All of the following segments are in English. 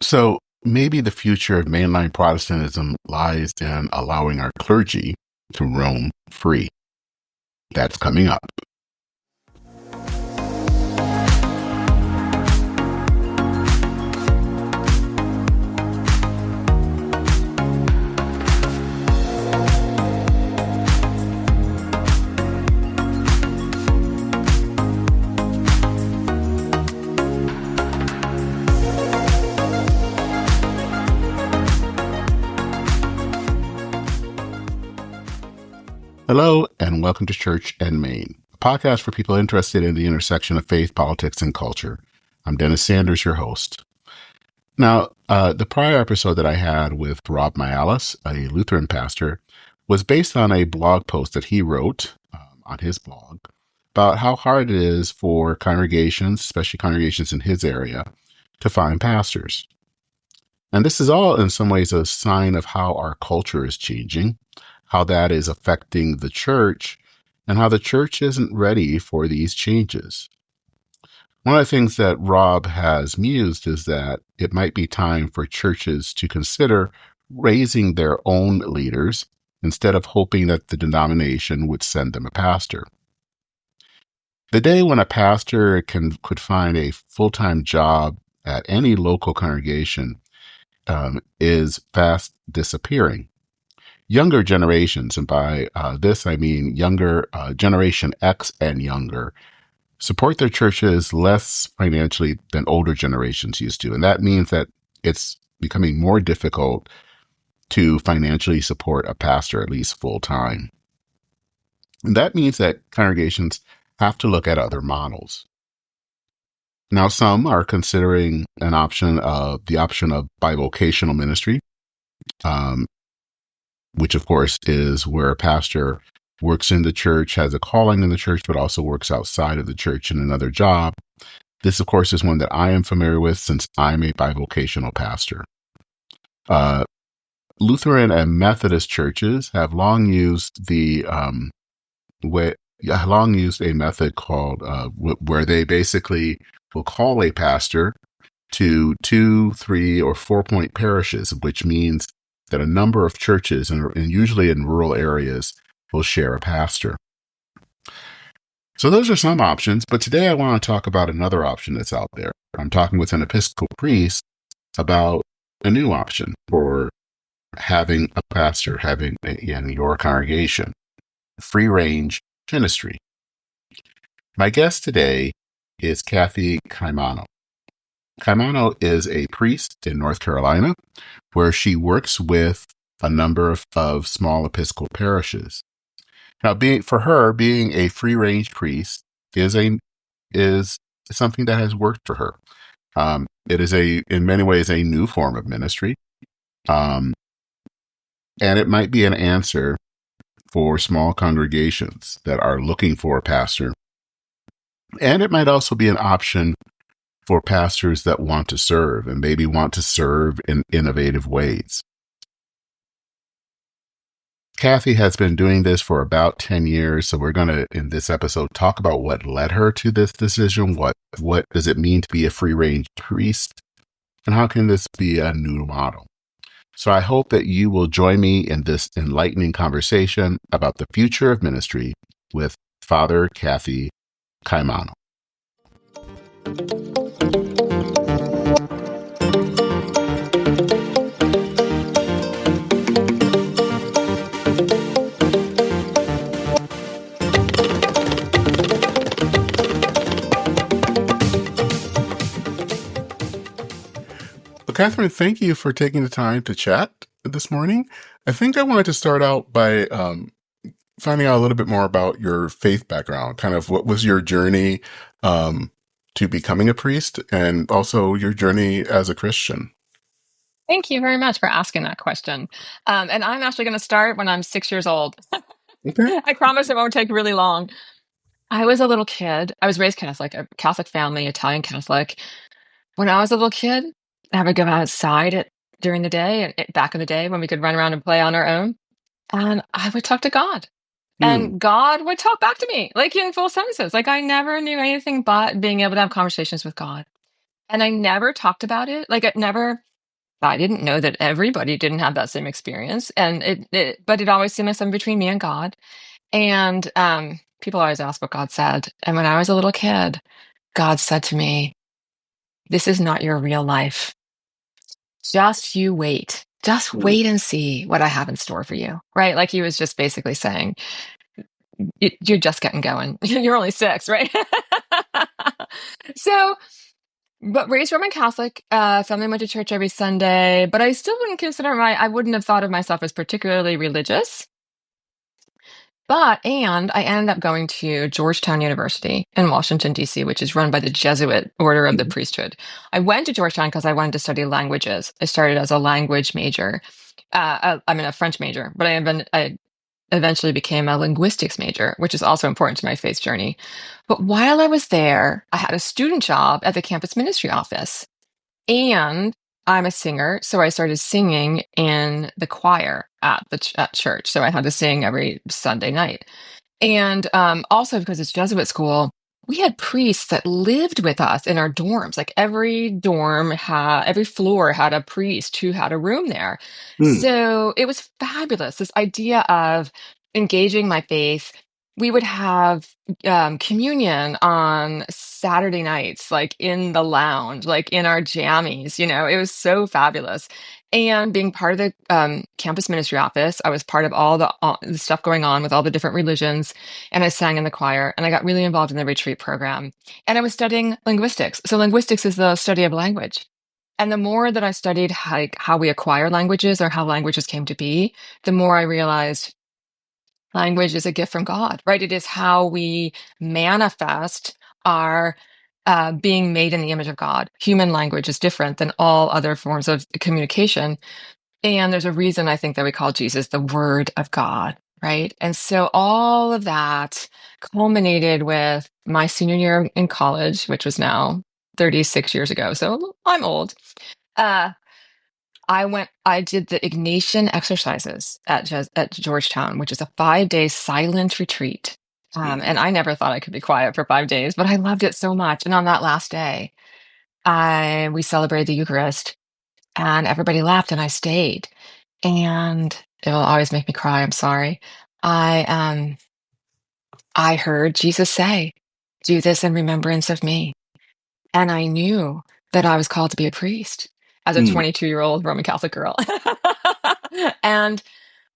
So maybe the future of mainline Protestantism lies in allowing our clergy to roam free. That's coming up. Hello, and welcome to Church and Main, a podcast for people interested in the intersection of faith, politics, and culture. I'm Dennis Sanders, your host. Now, the prior episode that I had with Rob Mialis, a Lutheran pastor, was based on a blog post that he wrote on his blog about how hard it is for congregations, especially congregations in his area, to find pastors. And this is all in some ways a sign of how our culture is changing, how that is affecting the church, and how the church isn't ready for these changes. One of the things that Rob has mused is that it might be time for churches to consider raising their own leaders instead of hoping that the denomination would send them a pastor. The day when a pastor could find a full-time job at any local congregation is fast disappearing. Younger generations, and by this I mean younger Generation X and younger, support their churches less financially than older generations used to. And that means that it's becoming more difficult to financially support a pastor, at least full time. And that means that congregations have to look at other models. Now, some are considering the option of bivocational ministry, which of course is where a pastor works in the church, has a calling in the church, but also works outside of the church in another job. This, of course, is one that I am familiar with since I'm a bivocational pastor. Lutheran and Methodist churches have long used a method called where they basically will call a pastor to 2, 3, or 4-point parishes, which means that a number of churches, and usually in rural areas, will share a pastor. So those are some options, but today I want to talk about another option that's out there. I'm talking with an Episcopal priest about a new option for having a pastor, in your congregation, free-range ministry. My guest today is Cathie Caimano. Caimano is a priest in North Carolina, where she works with a number of small Episcopal parishes. Now, being a free-range priest is something that has worked for her. It is in many ways a new form of ministry, and it might be an answer for small congregations that are looking for a pastor, and it might also be an option for pastors that want to serve and maybe want to serve in innovative ways. Cathie has been doing this for about 10 years, so we're going to, in this episode, talk about what led her to this decision, what does it mean to be a free-range priest, and how can this be a new model. So I hope that you will join me in this enlightening conversation about the future of ministry with Father Cathie Caimano. Catherine, thank you for taking the time to chat this morning. I think I wanted to start out by finding out a little bit more about your faith background, kind of what was your journey to becoming a priest, and also your journey as a Christian. Thank you very much for asking that question. And I'm actually going to start when I'm 6 years old. Okay. I promise it won't take really long. I was a little kid. I was raised Catholic, a Catholic family, Italian Catholic. When I was a little kid, I would go outside during the day, and back in the day when we could run around and play on our own, and I would talk to God. And God would talk back to me, like in full sentences. Like I never knew anything but being able to have conversations with God. And I never talked about it. Like I didn't know that everybody didn't have that same experience. And but it always seemed like something between me and God. And people always ask what God said. And when I was a little kid, God said to me, "This is not your real life. Just you wait. Just Mm. wait and see what I have in store for you." Right? Like he was just basically saying, you're just getting going. You're only 6, right? So, but raised Roman Catholic, family went to church every Sunday, but I still wouldn't I wouldn't have thought of myself as particularly religious. And I ended up going to Georgetown University in Washington, D.C., which is run by the Jesuit Order of the Mhm. Priesthood. I went to Georgetown because I wanted to study languages. I started as a language major. A French major, but I eventually became a linguistics major, which is also important to my faith journey. But while I was there, I had a student job at the campus ministry office. And I'm a singer, so I started singing in the choir at church. So I had to sing every Sunday night. And also because it's Jesuit school, we had priests that lived with us in our dorms. Like every floor had a priest who had a room there. Mm. So it was fabulous. This idea of engaging my faith. We would have communion on Saturday nights, like in the lounge, like in our jammies. It was so fabulous. And being part of the campus ministry office, I was part of all the stuff going on with all the different religions, and I sang in the choir, and I got really involved in the retreat program. And I was studying linguistics. So linguistics is the study of language. And the more that I studied how we acquire languages or how languages came to be, the more I realized language is a gift from God, right? It is how we manifest our being made in the image of God. Human language is different than all other forms of communication. And there's a reason I think that we call Jesus the Word of God, right? And so all of that culminated with my senior year in college, which was now 36 years ago. So I'm old. Uh, I did the Ignatian exercises at Georgetown, which is a 5-day silent retreat. Mhm. And I never thought I could be quiet for 5 days, but I loved it so much. And on that last day, we celebrated the Eucharist and everybody left and I stayed. And it will always make me cry. I'm sorry. I heard Jesus say, "Do this in remembrance of me." And I knew that I was called to be a priest as a Mm. 22-year-old Roman Catholic girl. And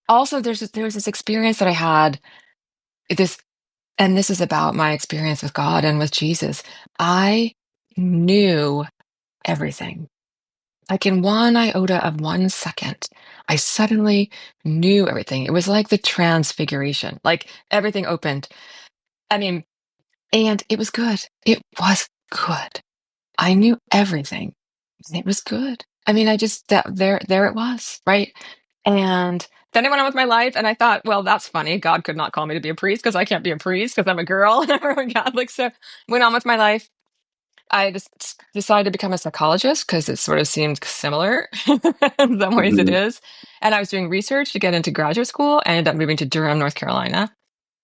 also there was this experience that I had this, and this is about my experience with God and with Jesus. I knew everything. Like in 1 iota of 1 second, I suddenly knew everything. It was like the transfiguration, like everything opened. I mean, and it was good. It was good. I knew everything. It was good. I mean, I just there it was, right? And then I went on with my life, and I thought, well, that's funny. God could not call me to be a priest because I can't be a priest because I'm a girl and I'm a Roman Catholic. So went on with my life. I just decided to become a psychologist because it sort of seemed similar in some ways it Mhm. is. And I was doing research to get into graduate school. I ended up moving to Durham, North Carolina.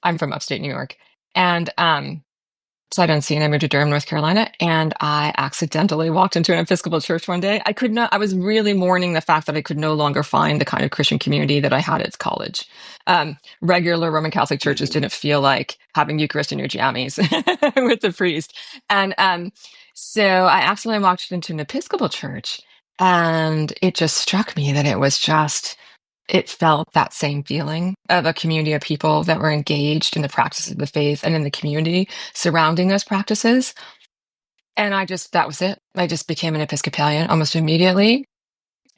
I'm from upstate New York. And sight unseen, I moved to Durham, North Carolina, and I accidentally walked into an Episcopal church one day. I was really mourning the fact that I could no longer find the kind of Christian community that I had at college. Regular Roman Catholic churches Mhm. didn't feel like having Eucharist in your jammies with the priest. And so I accidentally walked into an Episcopal church, and it just struck me that it felt that same feeling of a community of people that were engaged in the practice of the faith and in the community surrounding those practices. And that was it. I just became an Episcopalian almost immediately.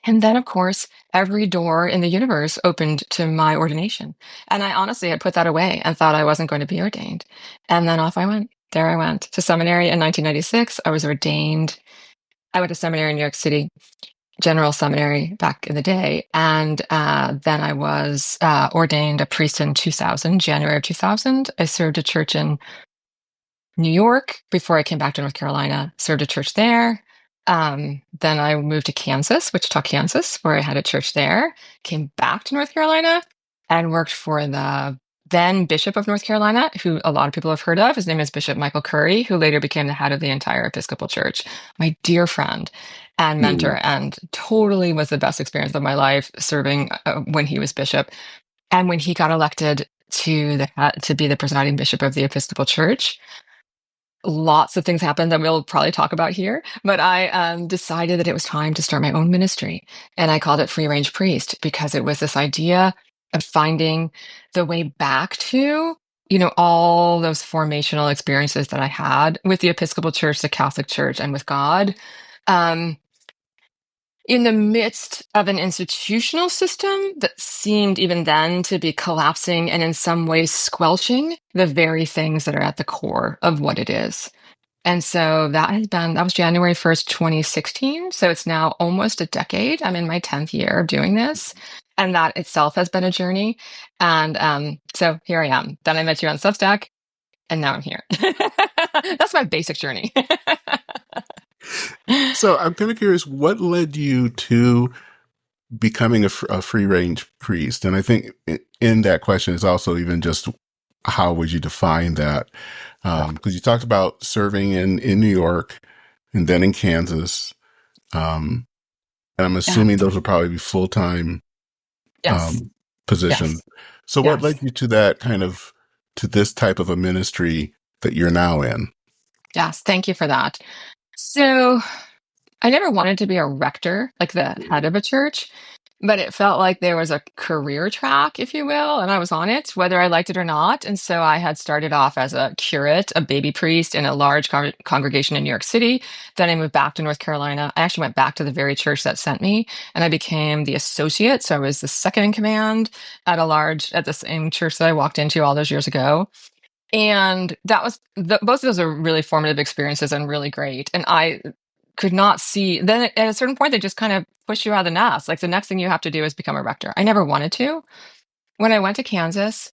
And then, of course, every door in the universe opened to my ordination. And I honestly had put that away and thought I wasn't going to be ordained. And then off I went. There I went to seminary in 1996. I was ordained. I went to seminary in New York City, General Seminary back in the day. And then I was ordained a priest in 2000, January of 2000. I served a church in New York before I came back to North Carolina, served a church there. Then I moved to Kansas, Wichita, Kansas, where I had a church there, came back to North Carolina and worked for then Bishop of North Carolina, who a lot of people have heard of. His name is Bishop Michael Curry, who later became the head of the entire Episcopal Church. My dear friend and mentor, Mhm. and totally was the best experience of my life serving when he was bishop. And when he got elected to be the presiding bishop of the Episcopal Church, lots of things happened that we'll probably talk about here. But I decided that it was time to start my own ministry, and I called it Free Range Priest because it was this idea of finding the way back to all those formational experiences that I had with the Episcopal Church, the Catholic Church, and with God. Um, in the midst of an institutional system that seemed even then to be collapsing and in some ways squelching the very things that are at the core of what it is. And so that was January 1st, 2016. So it's now almost a decade. I'm in my 10th year of doing this. And that itself has been a journey. And so here I am. Then I met you on Substack, and now I'm here. That's my basic journey. So I'm kind of curious, what led you to becoming a free range priest? And I think in that question is also even just how would you define that? Because you talked about serving in New York and then in Kansas. And I'm Yeah. assuming those would probably be full-time Yes. positions. Yes. So what Yes. led you to that to this type of a ministry that you're now in? Yes. Thank you for that. So I never wanted to be a rector, like the head of a church, but it felt like there was a career track, if you will, and I was on it, whether I liked it or not. And so I had started off as a curate, a baby priest in a large congregation in New York City. Then I moved back to North Carolina. I actually went back to the very church that sent me, and I became the associate. So I was the second in command at the same church that I walked into all those years ago. And that was both of those are really formative experiences and really great. And I could not see then at a certain point they just kind of push you out of the nest. Like the next thing you have to do is become a rector. I never wanted to. When I went to Kansas,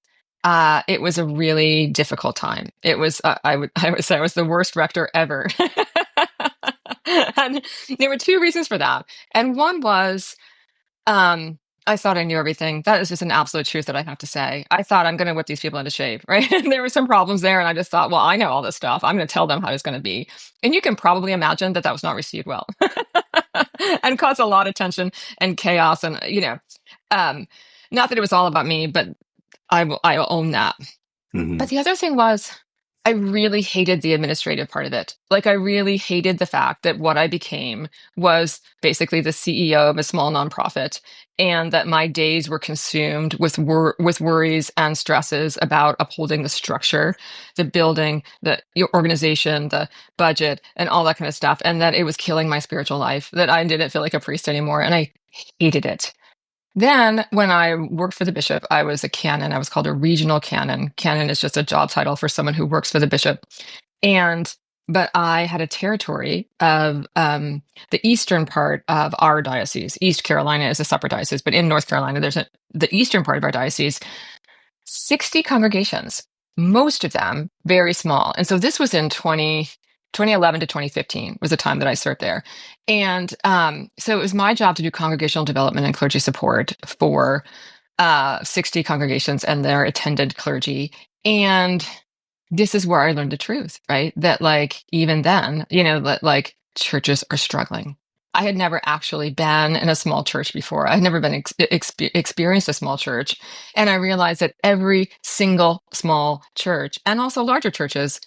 it was a really difficult time. It was I would say I was the worst rector ever. And there were two reasons for that. And one was um, I thought I knew everything. That is just an absolute truth that I have to say. I thought I'm going to whip these people into shape, right? And there were some problems there, and I just thought, well, I know all this stuff. I'm going to tell them how it's going to be. And you can probably imagine that that was not received well, and caused a lot of tension and chaos. And um, not that it was all about me, but I will own that. But Hmm. the other thing was, I really hated the administrative part of it. Like, I really hated the fact that what I became was basically the CEO of a small nonprofit, and that my days were consumed with with worries and stresses about upholding the structure, the building, the your organization, the budget, and all that kind of stuff, and that it was killing my spiritual life. That I didn't feel like a priest anymore, and I hated it. Then, when I worked for the bishop, I was a canon. I was called a regional canon. Canon is just a job title for someone who works for the bishop. And but I had a territory of the eastern part of our diocese. East Carolina is a separate diocese, but in North Carolina, the eastern part of our diocese, 60 congregations, most of them very small. And so this was in 2011 to 2015 was the time that I served there. And so it was my job to do congregational development and clergy support for 60 congregations and their attended clergy. And this is where I learned the truth, right? That like even then, that like churches are struggling. I had never actually been in a small church before. I had never been experienced a small church, and I realized that every single small church and also larger churches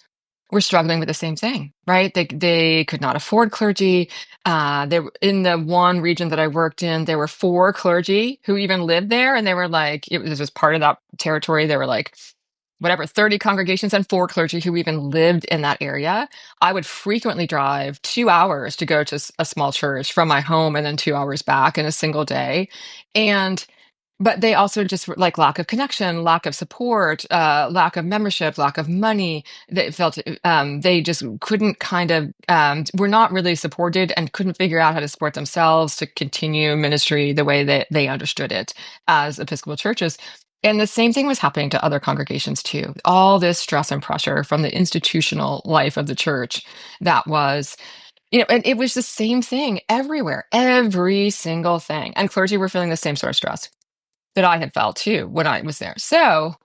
were struggling with the same thing, right? They could not afford clergy. There in the one region that I worked in, there were four clergy who even lived there, and they were like, it was just part of that territory. There were like whatever 30 congregations and four clergy who even lived in that area. I would frequently drive 2 hours to go to a small church from my home, and then 2 hours back in a single day. And but they also just like lack of connection, lack of support, lack of membership, lack of money. They felt they just couldn't were not really supported and couldn't figure out how to support themselves to continue ministry the way that they understood it as Episcopal churches. And the same thing was happening to other congregations too. All this stress and pressure from the institutional life of the church that was, and it was the same thing everywhere, every single thing. And clergy were feeling the same sort of stress that I had felt too when I was there. So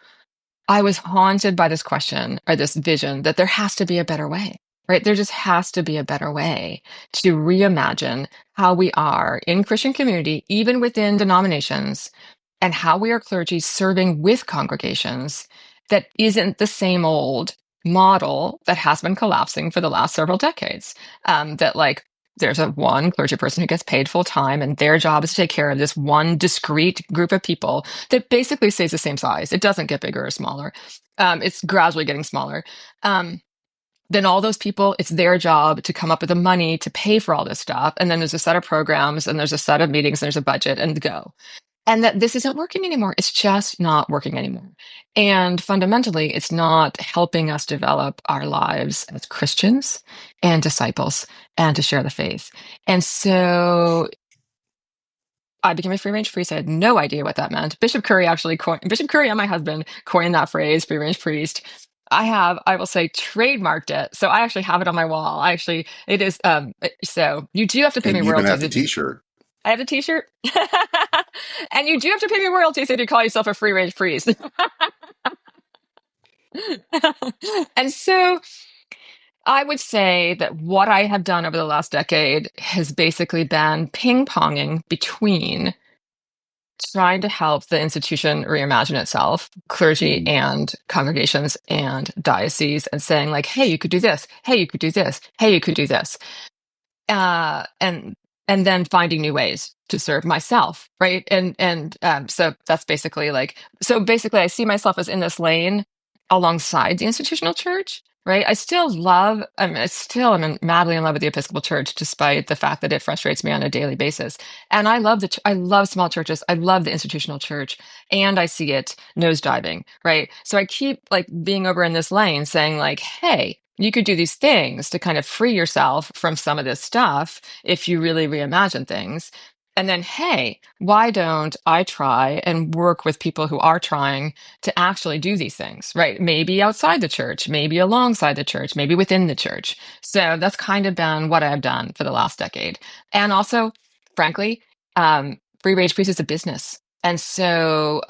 I was haunted by this question or this vision that there has to be a better way, right? There just has to be a better way to reimagine how we are in Christian community, even within denominations, and how we are clergy serving with congregations that isn't the same old model that has been collapsing for the last several decades. That like there's a one clergy person who gets paid full time, and their job is to take care of this one discrete group of people that basically stays the same size. It doesn't get bigger or smaller. It's gradually getting smaller. Then all those people, it's their job to come up with the money to pay for all this stuff. And then there's a set of programs and there's a set of meetings, and there's a budget and go. And that this isn't working anymore. It's just not working anymore. And fundamentally, it's not helping us develop our lives as Christians and disciples and to share the faith. And so I became a free range priest. I had no idea what that meant. Bishop Curry and my husband coined that phrase, free range priest. I will say, trademarked it. So I actually have it on my wall. It is, so you do have to pay me And you even have royalties. the T-shirt. I have a T-shirt. And you do have to pay me royalties if you call yourself a free range priest. And so I would say that what I have done over the last decade has basically been ping-ponging between trying to help the institution reimagine itself, clergy and congregations and dioceses, and saying like, hey, you could do this. Hey, you could do this. Hey, you could do this. And then finding new ways to serve myself, right? So that's basically I see myself as in this lane alongside the institutional church, right? I still am madly in love with the Episcopal Church, despite the fact that it frustrates me on a daily basis. And I love small churches. I love the institutional church, and I see it nosediving, right? So I keep like being over in this lane, saying like, hey, you could do these things to kind of free yourself from some of this stuff if you really reimagine things. And then, hey, why don't I try and work with people who are trying to actually do these things, right? Maybe outside the church, maybe alongside the church, maybe within the church. So that's kind of been what I've done for the last decade. And also, frankly, Free Range Priest is a business. And so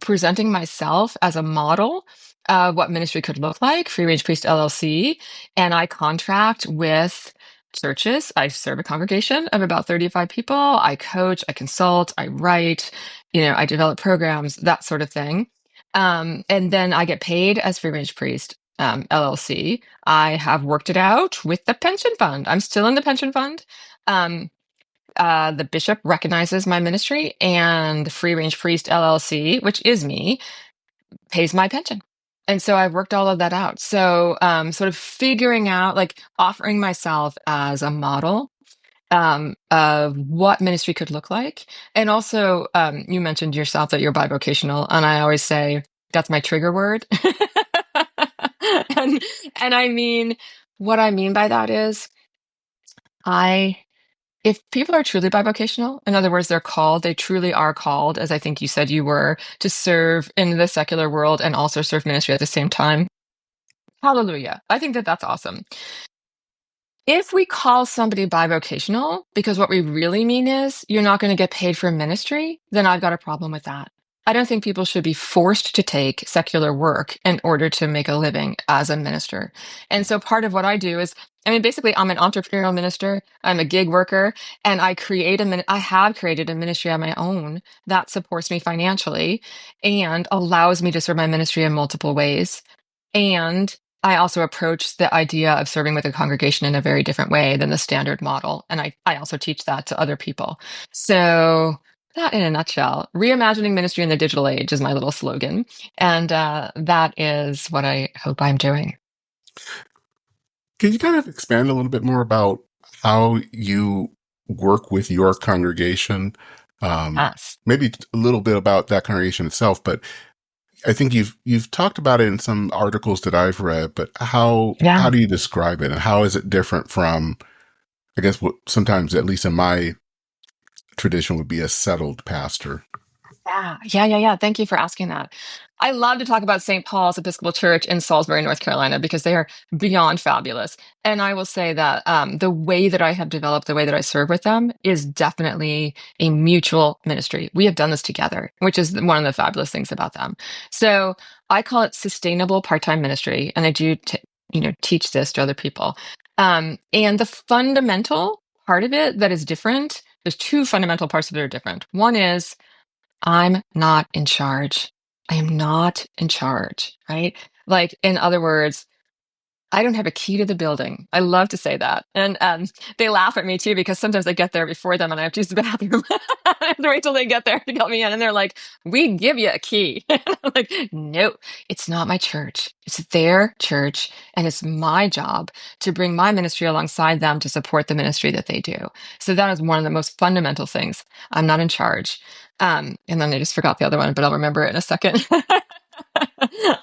presenting myself as a model what ministry could look like, Free Range Priest LLC, and I contract with churches. I serve a congregation of about 35 people. I coach, I consult, I write, I develop programs, that sort of thing. And then I get paid as Free Range Priest LLC. I have worked it out with the pension fund. I'm still in the pension fund. The bishop recognizes my ministry, and Free Range Priest LLC, which is me, pays my pension. And so I've worked all of that out. So sort of figuring out, like offering myself as a model of what ministry could look like. And also, you mentioned yourself that you're bivocational, and I always say that's my trigger word. and I mean, what I mean by that is if people are truly bivocational, in other words, they truly are called, as I think you said you were, to serve in the secular world and also serve ministry at the same time. Hallelujah. I think that that's awesome. If we call somebody bivocational because what we really mean is you're not going to get paid for ministry, then I've got a problem with that. I don't think people should be forced to take secular work in order to make a living as a minister. And so part of what I do is, basically I'm an entrepreneurial minister. I'm a gig worker, and I have created a ministry on my own that supports me financially and allows me to serve my ministry in multiple ways. And I also approach the idea of serving with a congregation in a very different way than the standard model. And I also teach that to other people. So that in a nutshell, reimagining ministry in the digital age is my little slogan. And that is what I hope I'm doing. Can you kind of expand a little bit more about how you work with your congregation? Yes. Maybe a little bit about that congregation itself, but I think you've talked about it in some articles that I've read, but how do you describe it, and how is it different from, I guess, what sometimes, at least in my tradition, would be a settled pastor? Yeah. Thank you for asking that. I love to talk about St. Paul's Episcopal Church in Salisbury, North Carolina, because they are beyond fabulous. And I will say that the way that I have developed, the way that I serve with them is definitely a mutual ministry. We have done this together, which is one of the fabulous things about them. So I call it sustainable part-time ministry, and I do, teach this to other people. And the fundamental part of it that is different, there's two fundamental parts that are different. One is I'm not in charge. I am not in charge, right? Like, in other words, I don't have a key to the building. I love to say that. And they laugh at me too, because sometimes I get there before them and I have to use the bathroom. I have to wait till they get there to let me in. And they're like, we give you a key. I'm like, no, it's not my church. It's their church. And it's my job to bring my ministry alongside them to support the ministry that they do. So that is one of the most fundamental things. I'm not in charge. And then I just forgot the other one, but I'll remember it in a second.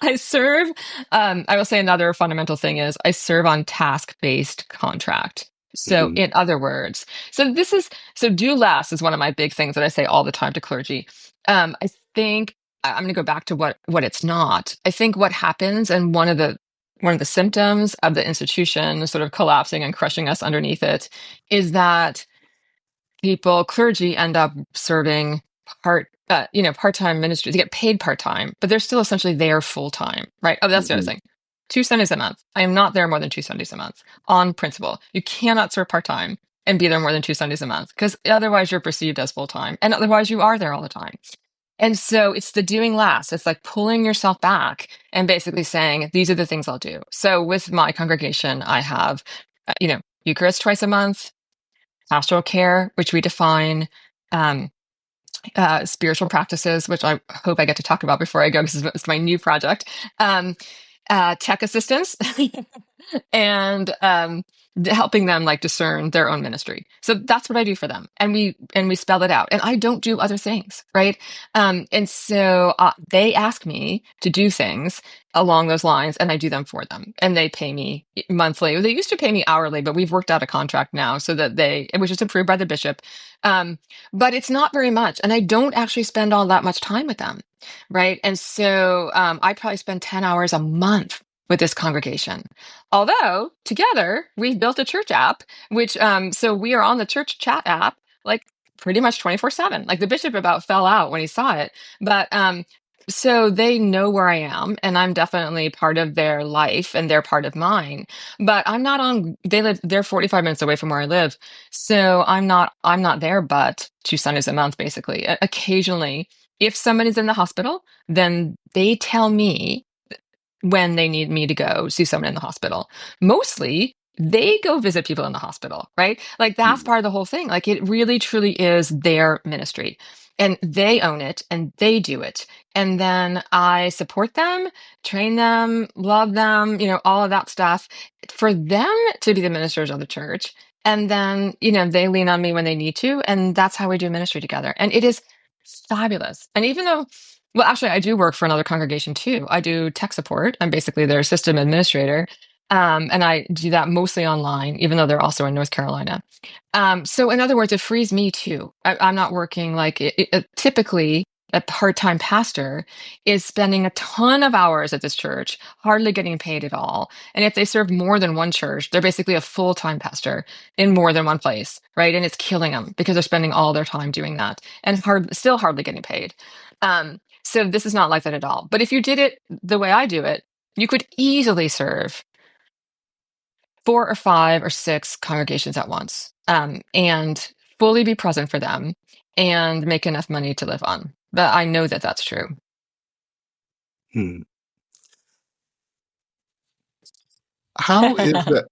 I serve. I will say another fundamental thing is I serve on task-based contract. So, Hmm. in other words, so do less is one of my big things that I say all the time to clergy. I think I'm going to go back to what it's not. I think what happens, and one of the symptoms of the institution sort of collapsing and crushing us underneath it, is that clergy end up serving part-time ministry. They get paid part-time, but they're still essentially there full-time, right? Oh, that's the other Hmm. thing. 2 Sundays a month. I am not there more than 2 Sundays a month on principle. You cannot serve part-time and be there more than 2 Sundays a month, because otherwise you're perceived as full-time, and otherwise you are there all the time. And so it's the doing less. It's like pulling yourself back and basically saying, these are the things I'll do. So with my congregation, I have, Eucharist twice a month, pastoral care, which we define, um, spiritual practices, which I hope I get to talk about before I go, because it's my new project, um, tech assistance, and helping them like discern their own ministry. So that's what I do for them, and we spell it out. And I don't do other things, right? And so they ask me to do things along those lines, and I do them for them. And they pay me monthly. They used to pay me hourly, but we've worked out a contract now so that which is approved by the bishop. But it's not very much, and I don't actually spend all that much time with them, right? And so I probably spend 10 hours a month with this congregation. Although together we've built a church app, which so we are on the church chat app like pretty much 24/7. Like the bishop about fell out when he saw it, but so they know where I am, and I'm definitely part of their life and they're part of mine. But they're 45 minutes away from where I live. So I'm not there but 2 Sundays a month, basically. Occasionally, if somebody's in the hospital, then they tell me when they need me to go see someone in the hospital. Mostly, they go visit people in the hospital, right? Like that's part of the whole thing. Like it really truly is their ministry. And they own it and they do it. And then I support them, train them, love them, all of that stuff for them to be the ministers of the church. And then, they lean on me when they need to. And that's how we do ministry together. And it is fabulous. And even though, well, actually, I do work for another congregation too. I do tech support. I'm basically their system administrator. And I do that mostly online, even though they're also in North Carolina. So in other words, it frees me too. I'm not working like typically a part-time pastor is spending a ton of hours at this church, hardly getting paid at all. And if they serve more than one church, they're basically a full-time pastor in more than one place, right? And it's killing them because they're spending all their time doing that and still hardly getting paid. So this is not like that at all. But if you did it the way I do it, you could easily serve 4 or 5 or 6 congregations at once, and fully be present for them and make enough money to live on. But I know that that's true. Hmm. How is that?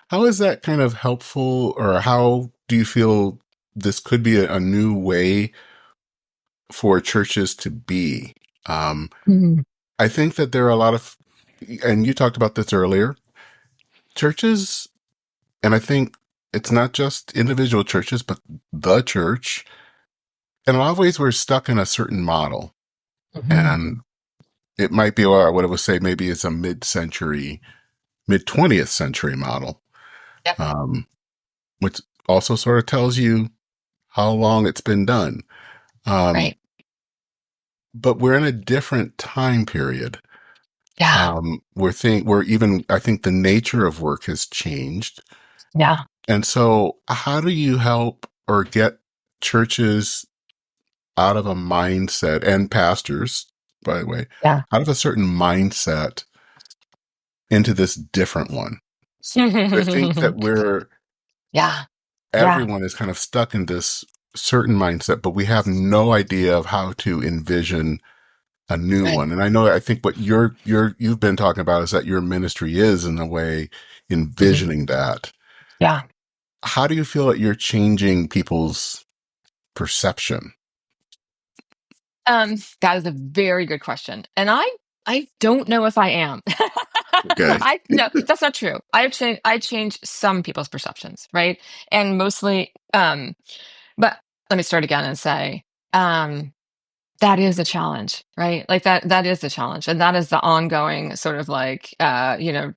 How is that kind of helpful, or how do you feel this could be a new way for churches to be? Um, Mhm. I think that there are a lot of, and you talked about this earlier, churches, and I think it's not just individual churches, but the church. In a lot of ways, we're stuck in a certain model, Mhm. and it might be, or what I would say, maybe it's a mid 20th century model, Yep. um, which also sort of tells you how long it's been done. Um, Right. but we're in a different time period. Yeah. We're even, I think the nature of work has changed. Yeah. And so how do you help or get churches out of a mindset, and pastors, by the way, Yeah. out of a certain mindset into this different one? I think that Yeah. Yeah. everyone is kind of stuck in this certain mindset, but we have no idea of how to envision a new Right. one. And I think what you've been talking about is that your ministry is in a way Mhm. envisioning that. Yeah. How do you feel that you're changing people's perception? That is a very good question. And I don't know if I am. Okay. I no, that's not true. I change some people's perceptions, right? And mostly but let me start again and say, um that is a challenge, right? Like that is the challenge. And that is the ongoing sort of like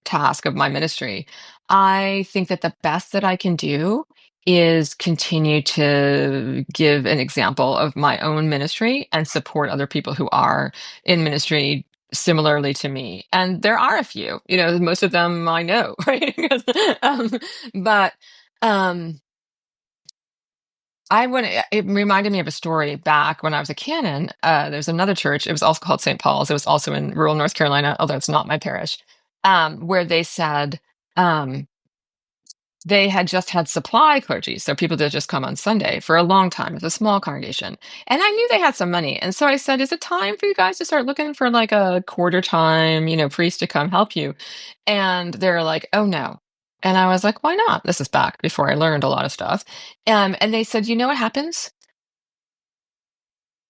task of my ministry. I think that the best that I can do is continue to give an example of my own ministry and support other people who are in ministry similarly to me. And there are a few, most of them I know, right? um, but um it reminded me of a story back when I was a canon. There's another church. It was also called St. Paul's. It was also in rural North Carolina, although it's not my parish, where they said um, they had just had supply clergy. So people did just come on Sunday for a long time. It's a small congregation. And I knew they had some money. And so I said, is it time for you guys to start looking for like a quarter time, priest to come help you? And they're like, oh no. And I was like, why not? This is back before I learned a lot of stuff. And they said, you know what happens?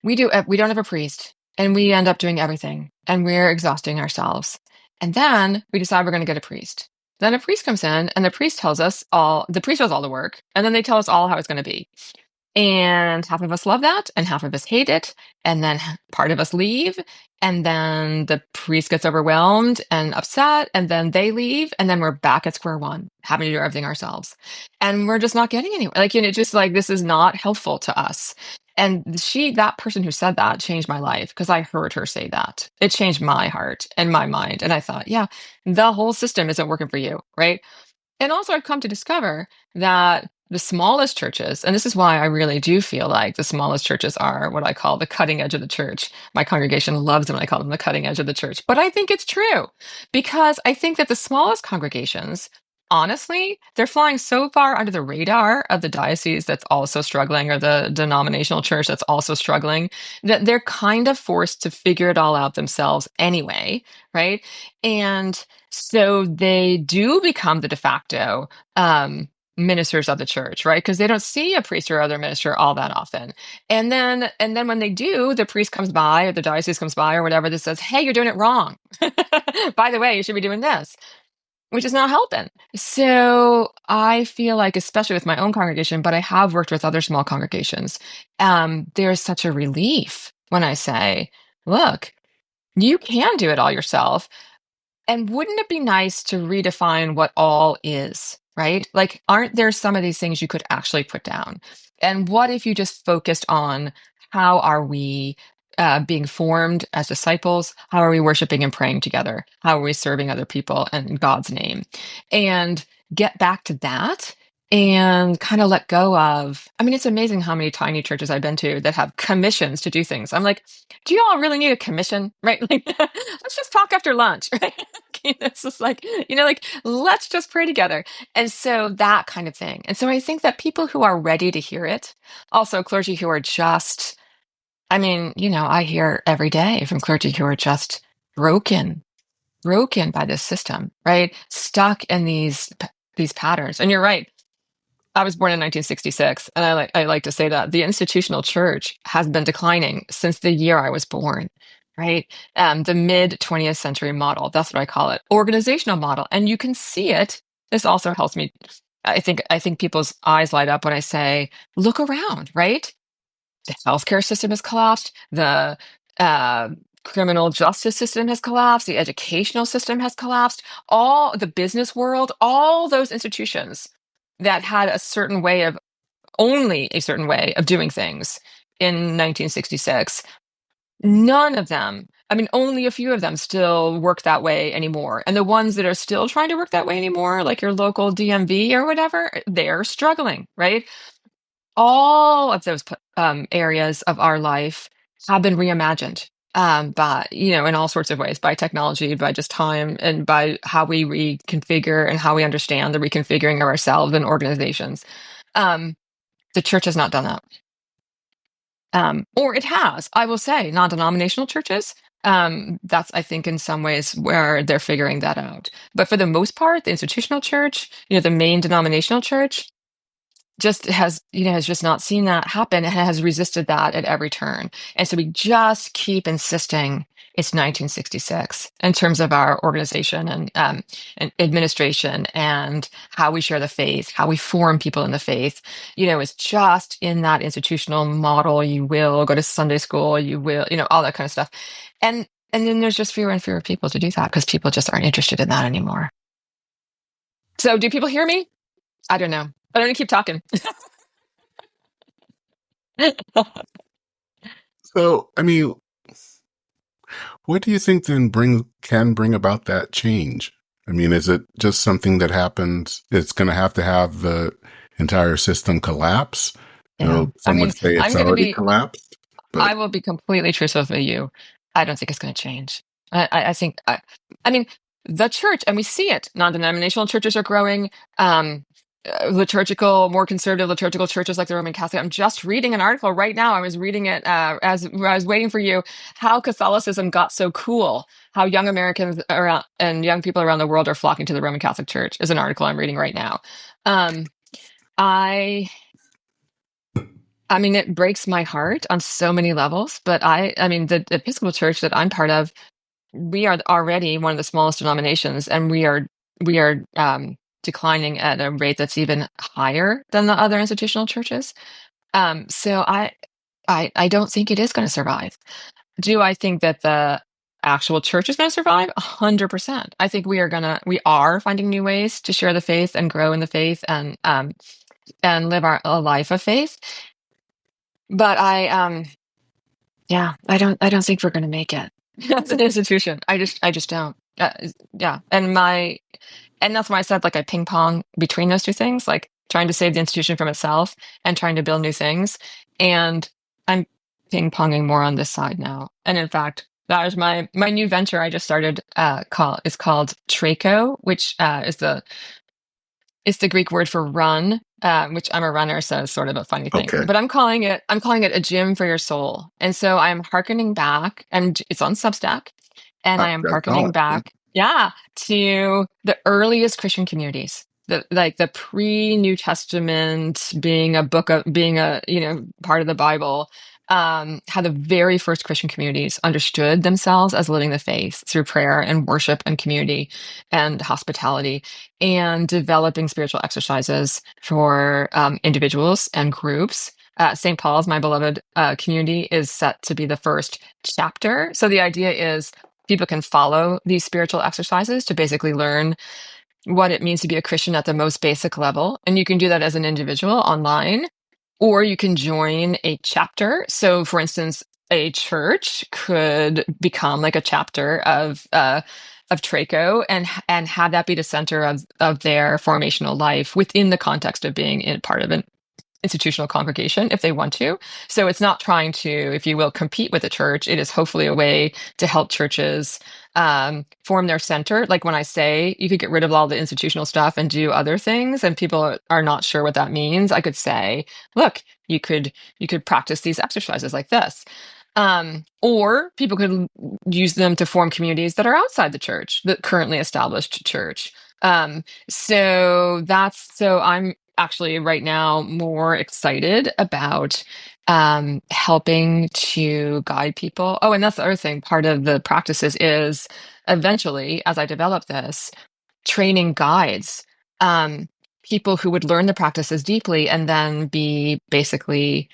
We don't have a priest, and we end up doing everything, and we're exhausting ourselves. And then we decide we're going to get a priest. Then a priest comes in, and the priest does all the work, and then they tell us all how it's going to be. And half of us love that, and half of us hate it. And then part of us leave, and then the priest gets overwhelmed and upset, and then they leave, and then we're back at square one, having to do everything ourselves. And we're just not getting anywhere. Like, just like this is not helpful to us. And that person who said that changed my life because I heard her say that. It changed my heart and my mind. And I thought, yeah, the whole system isn't working for you, right? And also, I've come to discover that the smallest churches, and this is why I really do feel like the smallest churches are what I call the cutting edge of the church. My congregation loves when I call them the cutting edge of the church. But I think it's true because I think that the smallest congregations, honestly, they're flying so far under the radar of the diocese that's also struggling or the denominational church that's also struggling that they're kind of forced to figure it all out themselves anyway, right? And so they do become the de facto ministers of the church, right? Because they don't see a priest or other minister all that often. And then when they do, the priest comes by or the diocese comes by or whatever that says, "Hey, you're doing it wrong. By the way, you should be doing this," which is not helping. So I feel like, especially with my own congregation, but I have worked with other small congregations, there's such a relief when I say, "Look, you can do it all yourself." And wouldn't it be nice to redefine what all is, right? Like, aren't there some of these things you could actually put down? And what if you just focused on how are we being formed as disciples? How are we worshiping and praying together? How are we serving other people in God's name? And get back to that and kind of let go of. I mean, it's amazing how many tiny churches I've been to that have commissions to do things. I'm like, do you all really need a commission? Right? Like, let's just talk after lunch, right? It's just like, like, let's just pray together. And so that kind of thing. And so I think that people who are ready to hear it, also clergy who are just, I mean, I hear every day from clergy who are just broken, broken by this system, right? Stuck in these patterns. And you're right. I was born in 1966, and I like to say that the institutional church has been declining since the year I was born, right? The mid 20th century model, that's what I call it, organizational model, and you can see it. This also helps me. I think people's eyes light up when I say, look around, right? The healthcare system has collapsed. The uh, criminal justice system has collapsed. The educational system has collapsed. All the business world, all those institutions that had only a certain way of doing things in 1966, None of them. I mean, only a few of them still work that way anymore. And the ones that are still trying to work that way anymore, like your local DMV or whatever, they're struggling, right? All of those areas of our life have been reimagined by, in all sorts of ways, by technology, by just time, and by how we reconfigure and how we understand the reconfiguring of ourselves and organizations. The church has not done that. Or it has, I will say, non-denominational churches. That's, I think, in some ways where they're figuring that out. But for the most part, the institutional church, the main denominational church, just has just not seen that happen and has resisted that at every turn. And so we just keep insisting it's 1966 in terms of our organization and administration and how we share the faith, how we form people in the faith. It's just in that institutional model. You will go to Sunday school, you will, all that kind of stuff. And then there's just fewer and fewer people to do that because people just aren't interested in that anymore. So do people hear me? I don't know. I don't need to keep talking. So, I mean, what do you think then can bring about that change? I mean, is it just something that happens? It's going to have the entire system collapse. Yeah. I Some mean, would say it's already collapsed, I but will be completely truthful with you. I don't think it's going to change. I think, I mean, the church, and we see it, non-denominational churches are growing. More conservative liturgical churches like the Roman Catholic. I'm just reading an article right now. I was reading it as I was waiting for you. How Catholicism got so cool. How young Americans around and young people around the world are flocking to the Roman Catholic Church is an article I'm reading right now. Um, I I mean, it breaks my heart on so many levels, but I mean, the Episcopal Church that I'm part of, we are already one of the smallest denominations, and we are declining at a rate that's even higher than the other institutional churches. So I don't think it is going to survive. Do I think that the actual church is going to survive? 100%. I think we are finding new ways to share the faith and grow in the faith and live a life of faith. But yeah, I don't think we're going to make it as an institution. I just don't. Yeah, and that's why I said like I ping pong between those two things, like trying to save the institution from itself and trying to build new things. And I'm ping ponging more on this side now. And in fact, that is my new venture I just started. Is called Traco, which it's the Greek word for run, which I'm a runner, so it's sort of a funny thing. okay. But I'm calling it a gym for your soul. And so I'm hearkening back, and it's on Substack, and I am I saw hearkening it. Yeah. back, yeah, to the earliest Christian communities. The pre-New Testament being a part of the Bible, how the very first Christian communities understood themselves as living the faith through prayer and worship and community and hospitality, and developing spiritual exercises for individuals and groups. St. Paul's, my beloved community, is set to be the first chapter. So the idea is people can follow these spiritual exercises to basically learn what it means to be a Christian at the most basic level. And you can do that as an individual online, or you can join a chapter. So, for instance, a church could become like a chapter of Traco and have that be the center of their formational life within the context of being in part of an institutional congregation if they want to. So it's not trying to, if you will, compete with the church. It is hopefully a way to help churches form their center. Like when I say you could get rid of all the institutional stuff and do other things, and people are not sure what that means, I could say, look, you could practice these exercises like this. Or people could use them to form communities that are outside the church, the currently established church. So I'm actually right now more excited about helping to guide people. Oh, and that's the other thing. Part of the practices is eventually, as I develop this, training guides, people who would learn the practices deeply and then be basically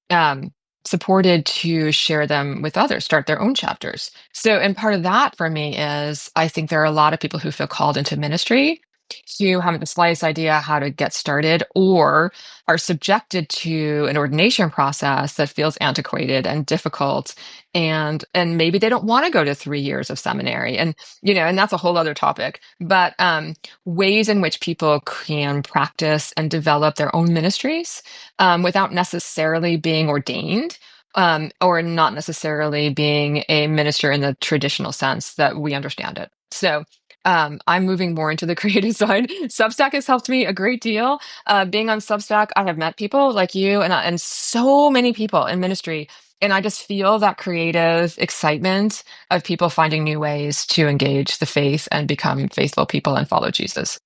um, supported to share them with others, start their own chapters. So, and part of that for me is I think there are a lot of people who feel called into ministry who haven't the slightest idea how to get started or are subjected to an ordination process that feels antiquated and difficult, and maybe they don't want to go to 3 years of seminary, and that's a whole other topic. But ways in which people can practice and develop their own ministries without necessarily being ordained, or not necessarily being a minister in the traditional sense that we understand it. So I'm moving more into the creative side. Substack has helped me a great deal. Being on Substack, I have met people like you and so many people in ministry. And I just feel that creative excitement of people finding new ways to engage the faith and become faithful people and follow Jesus.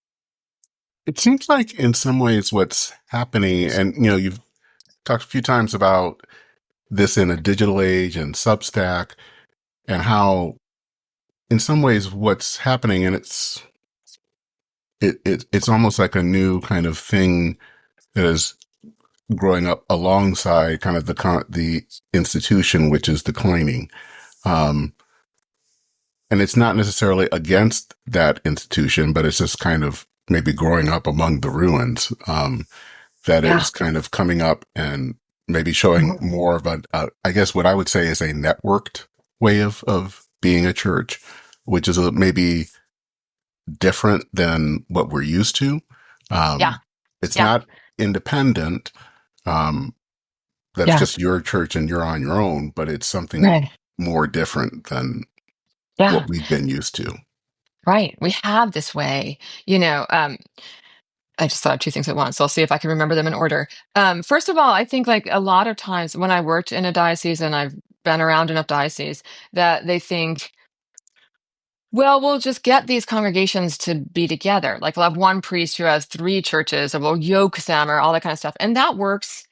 It seems like in some ways what's happening, and you've talked a few times about this in a digital age and Substack, and how in some ways what's happening, and it's almost like a new kind of thing that is growing up alongside kind of the institution, which is declining. Um, and it's not necessarily against that institution, but it's just kind of maybe growing up among the ruins, that Yeah. is kind of coming up and maybe showing more of I guess what I would say is a networked way of being a church, which is maybe different than what we're used to. Yeah. It's Yeah. not independent. Um, that's Yeah. just your church and you're on your own, but it's something Right. more different than Yeah. what we've been used to. Right. We have this way, you know. I just thought of two things at once. So I'll see if I can remember them in order. First of all, I think like a lot of times when I worked in a diocese, and I've been around enough dioceses, that they think, well, we'll just get these congregations to be together. Like we'll have one priest who has three churches, or we'll yoke them, or all that kind of stuff. And that works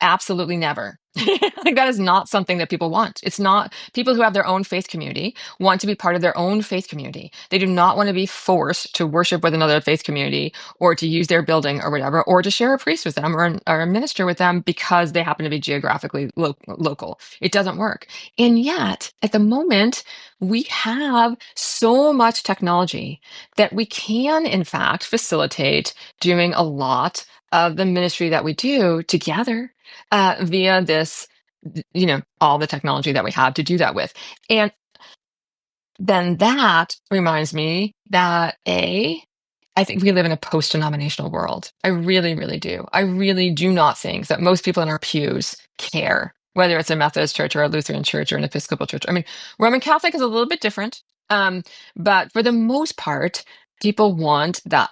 absolutely never. Like that is not something that people want. It's not people who have their own faith community want to be part of their own faith community. They do not want to be forced to worship with another faith community or to use their building or whatever, or to share a priest with them or a minister with them because they happen to be geographically local. It doesn't work. And yet, at the moment, we have so much technology that we can, in fact, facilitate doing a lot of the ministry that we do together via this, all the technology that we have to do that with. And then that reminds me that I think we live in a post-denominational world. I really, really do. I really do not think that most people in our pews care whether it's a Methodist church or a Lutheran church or an Episcopal church. I mean, Roman Catholic is a little bit different, but for the most part, people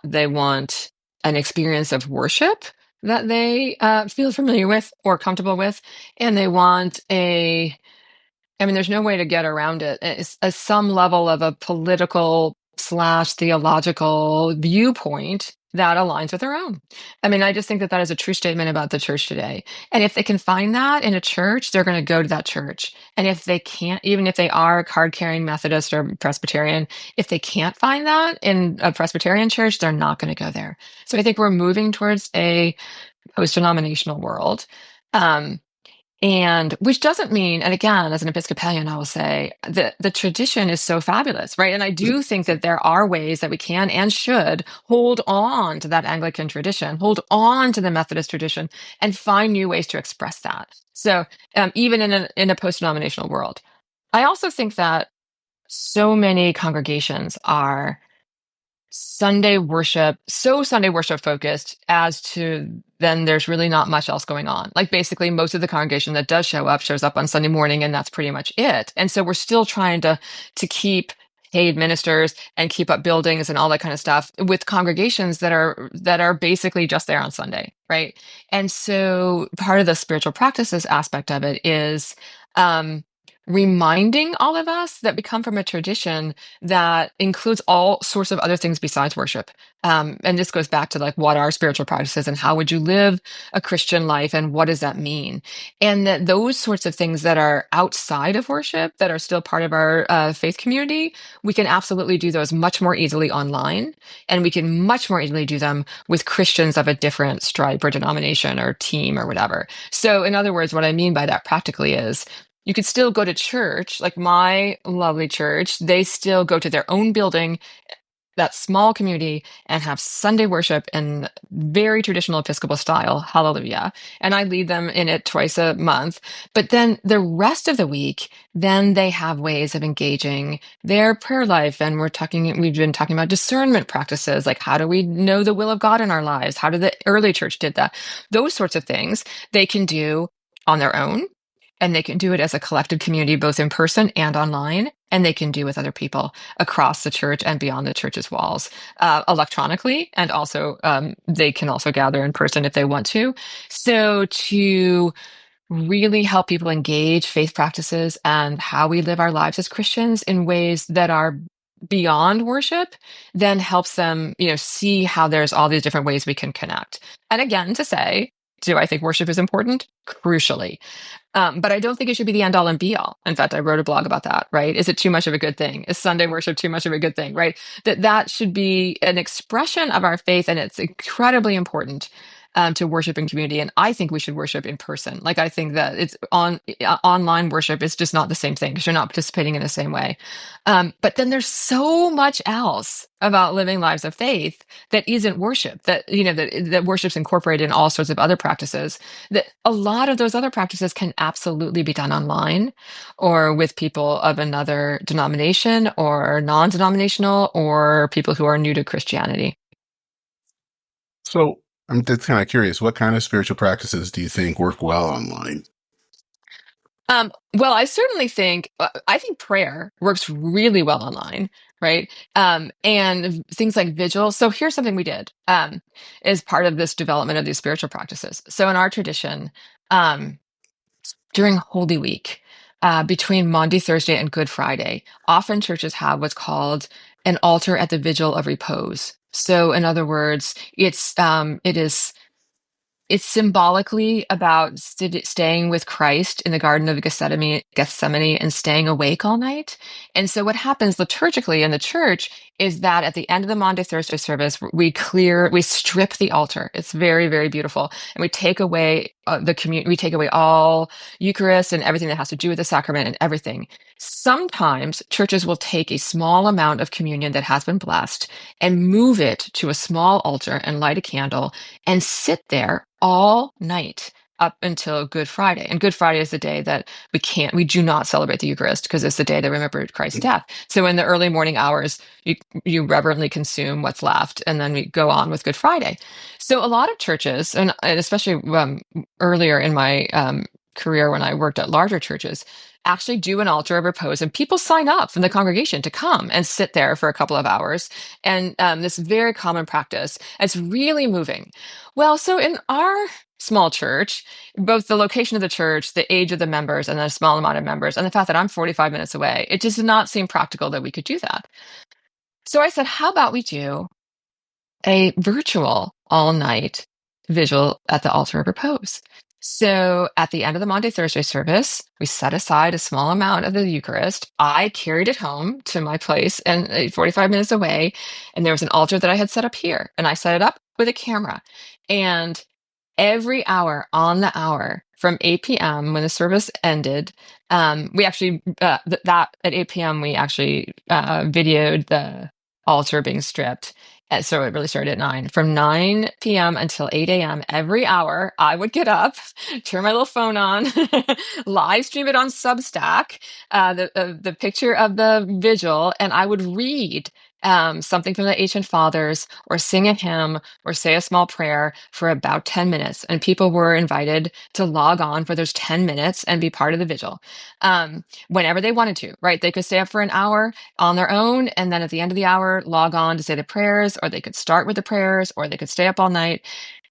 they want an experience of worship that they feel familiar with or comfortable with, and they want there's no way to get around it. It's some level of a political slash theological viewpoint that aligns with their own. I mean, I just think that that is a true statement about the church today. And if they can find that in a church, they're going to go to that church. And if they can't, even if they are card carrying Methodist or Presbyterian, if they can't find that in a Presbyterian church, they're not going to go there. So I think we're moving towards a post-denominational world. And which doesn't mean, and again, as an Episcopalian, I will say that the tradition is so fabulous, right? And I do think that there are ways that we can and should hold on to that Anglican tradition, hold on to the Methodist tradition, and find new ways to express that. So even in a post-denominational world, I also think that so many congregations are Sunday worship focused as to then there's really not much else going on. Like basically most of the congregation that does shows up on Sunday morning and that's pretty much it. And so we're still trying to keep paid ministers and keep up buildings and all that kind of stuff with congregations that are basically just there on Sunday, right? And so part of the spiritual practices aspect of it is reminding all of us that we come from a tradition that includes all sorts of other things besides worship. And this goes back to like, what are spiritual practices and how would you live a Christian life and what does that mean? And that those sorts of things that are outside of worship, that are still part of our faith community, we can absolutely do those much more easily online. And we can much more easily do them with Christians of a different stripe or denomination or team or whatever. So in other words, what I mean by that practically is, you could still go to church, like my lovely church. They still go to their own building that small community and have Sunday worship in very traditional Episcopal style. Hallelujah. And I lead them in it twice a month. But then the rest of the week, then they have ways of engaging their prayer life. And we've been talking about discernment practices, like how do we know the will of God in our lives? How did the early church did that? Those sorts of things they can do on their own. And they can do it as a collective community, both in person and online. And they can do with other people across the church and beyond the church's walls, electronically. And also, they can also gather in person if they want to. So to really help people engage faith practices and how we live our lives as Christians in ways that are beyond worship, then helps them, see how there's all these different ways we can connect. And again, to say, do I think worship is important? Crucially. But I don't think it should be the end all and be all. In fact, I wrote a blog about that, right? Is it too much of a good thing? Is Sunday worship too much of a good thing, right? That should be an expression of our faith, and it's incredibly important to worship in community. And I think we should worship in person. Like, I think that it's online worship is just not the same thing because you're not participating in the same way. But then there's so much else about living lives of faith that isn't worship, that worship's incorporated in all sorts of other practices, that a lot of those other practices can absolutely be done online or with people of another denomination or non-denominational or people who are new to Christianity. So I'm just kind of curious, what kind of spiritual practices do you think work well online? Well, I certainly think, I think prayer works really well online, right? And things like vigil. So here's something we did, as part of this development of these spiritual practices. So in our tradition, during Holy Week, between Maundy Thursday and Good Friday, often churches have what's called an altar at the vigil of repose. So in other words, it's symbolically about staying with Christ in the Garden of Gethsemane and staying awake all night. And so what happens liturgically in the church is that at the end of the Maundy Thursday service, we strip the altar. It's very, very beautiful. And we take away we take away all Eucharist and everything that has to do with the sacrament and everything. Sometimes churches will take a small amount of communion that has been blessed and move it to a small altar and light a candle and sit there all night up until Good Friday. And Good Friday is the day that we do not celebrate the Eucharist because it's the day that remembered Christ's death. So in the early morning hours, you reverently consume what's left, and then we go on with Good Friday. So a lot of churches, and especially earlier in my career when I worked at larger churches, actually do an altar of repose, and people sign up from the congregation to come and sit there for a couple of hours. And this very common practice. It's really moving. Well, so in our small church, both the location of the church, the age of the members, and the small amount of members, and the fact that I'm 45 minutes away, it just did not seem practical that we could do that. So I said, how about we do a virtual all-night vigil at the altar of repose? So at the end of the Maundy Thursday service, we set aside a small amount of the Eucharist. I carried it home to my place and 45 minutes away. And there was an altar that I had set up here, and I set it up with a camera. And every hour on the hour from 8 p.m. when the service ended, we actually, that at 8 p.m., we actually videoed the altar being stripped. And so it really started at 9. From 9 p.m. until 8 a.m., every hour, I would get up, turn my little phone on, live stream it on Substack, the picture of the vigil, and I would read something from the ancient fathers or sing a hymn or say a small prayer for about 10 minutes. And people were invited to log on for those 10 minutes and be part of the vigil whenever they wanted to, right? They could stay up for an hour on their own, and then at the end of the hour, log on to say the prayers, or they could start with the prayers, or they could stay up all night.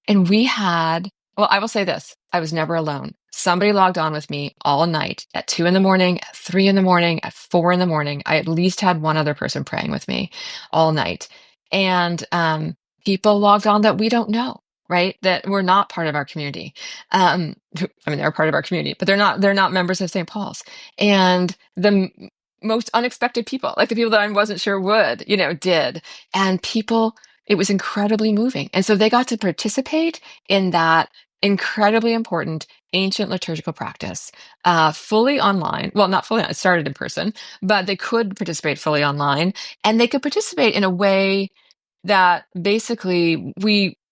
And well, I will say this, I was never alone. Somebody logged on with me all night at 2 a.m, at 3 a.m, at 4 a.m. I at least had one other person praying with me all night. And people logged on that we don't know, right? That were not part of our community. They're part of our community, but they're not members of St. Paul's. And the most unexpected people, like the people that I wasn't sure would, did. And it was incredibly moving. And so they got to participate in that incredibly important ancient liturgical practice, fully online. Well, not fully, it started in person, but they could participate fully online, and they could participate in a way that basically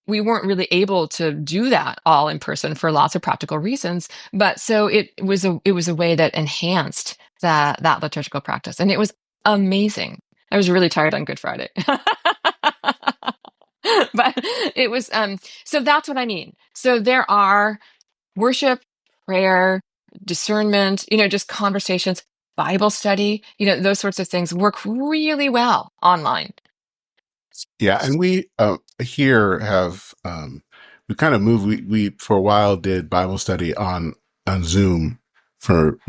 we weren't really able to do that all in person for lots of practical reasons. But so it was a way that enhanced that liturgical practice, and it was amazing. I was really tired on Good Friday. But it was so that's what I mean. So there are worship, prayer, discernment, just conversations, Bible study, those sorts of things work really well online. Yeah, and we here have we kind of moved. We for a while did Bible study on Zoom for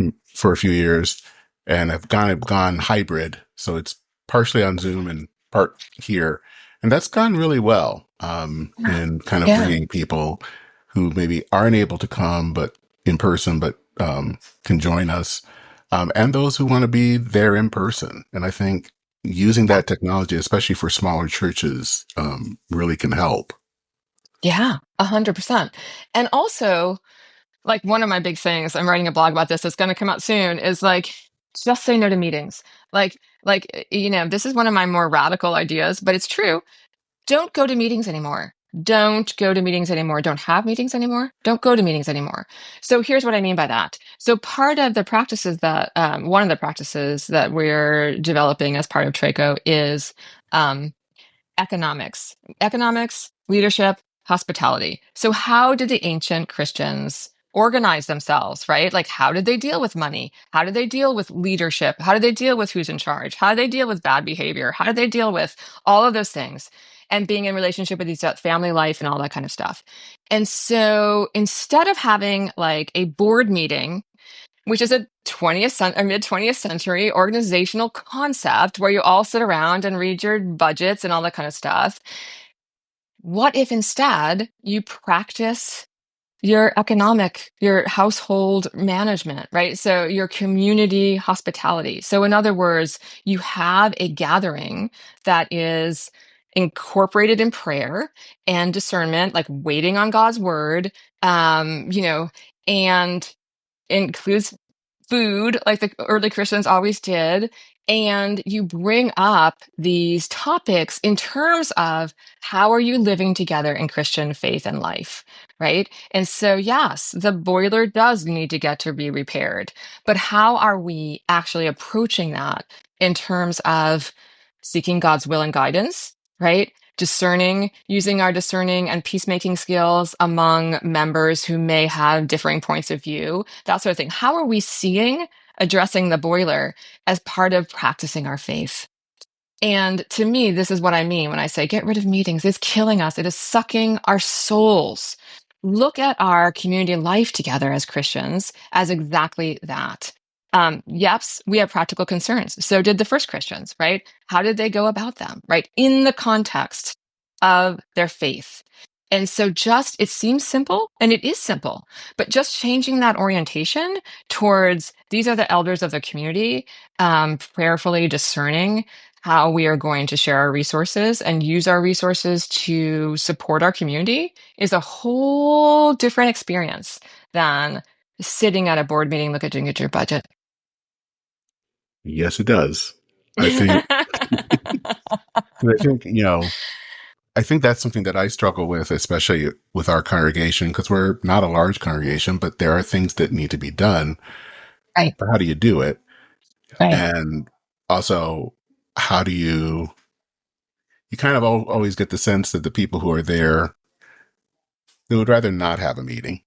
a few years, and have kind of gone hybrid. So it's partially on Zoom and part here, and that's gone really well in kind of Yeah. bringing people who maybe aren't able to come but in person, but can join us, and those who want to be there in person. And I think using that technology, especially for smaller churches, really can help. Yeah, 100%. And also, like one of my big things, I'm writing a blog about this that's going to come out soon, is like just say no to meetings. This is one of my more radical ideas, but it's true. Don't go to meetings anymore. Don't go to meetings anymore. Don't have meetings anymore. Don't go to meetings anymore. So here's what I mean by that. So part of the practices that one of the practices that we're developing as part of Traco is um, economics, leadership, hospitality. So how did the ancient Christians organize themselves, right? Like, how did they deal with money? How did they deal with leadership? How did they deal with who's in charge? How did they deal with bad behavior? How did they deal with all of those things and being in relationship with each other, family life and all that kind of stuff? And so instead of having like a board meeting, which is a mid 20th century organizational concept where you all sit around and read your budgets and all that kind of stuff. What if instead you practice your household management, right? So your community hospitality. So in other words, you have a gathering that is incorporated in prayer and discernment, like waiting on God's word, and includes food like the early Christians always did. And you bring up these topics in terms of how are you living together in Christian faith and life, right? And so, yes, the boiler does need to get to be repaired, but how are we actually approaching that in terms of seeking God's will and guidance, right? Discerning, using our discerning and peacemaking skills among members who may have differing points of view, that sort of thing. How are we seeing addressing the boiler as part of practicing our faith? And to me, this is what I mean when I say get rid of meetings. It's killing us. It is sucking our souls. Look at our community life together as Christians as exactly that. Yes, we have practical concerns. So did the first Christians, right? How did they go about them, right? In the context of their faith. And so it seems simple, and it is simple, but just changing that orientation towards these are the elders of the community, prayerfully discerning how we are going to share our resources and use our resources to support our community is a whole different experience than sitting at a board meeting looking at your budget. Yes, it does. I think, I think, I think that's something that I struggle with, especially with our congregation, because we're not a large congregation, but there are things that need to be done. Right, But how do you do it? right, And also, how do you kind of always get the sense that the people who are there, they would rather not have a meeting.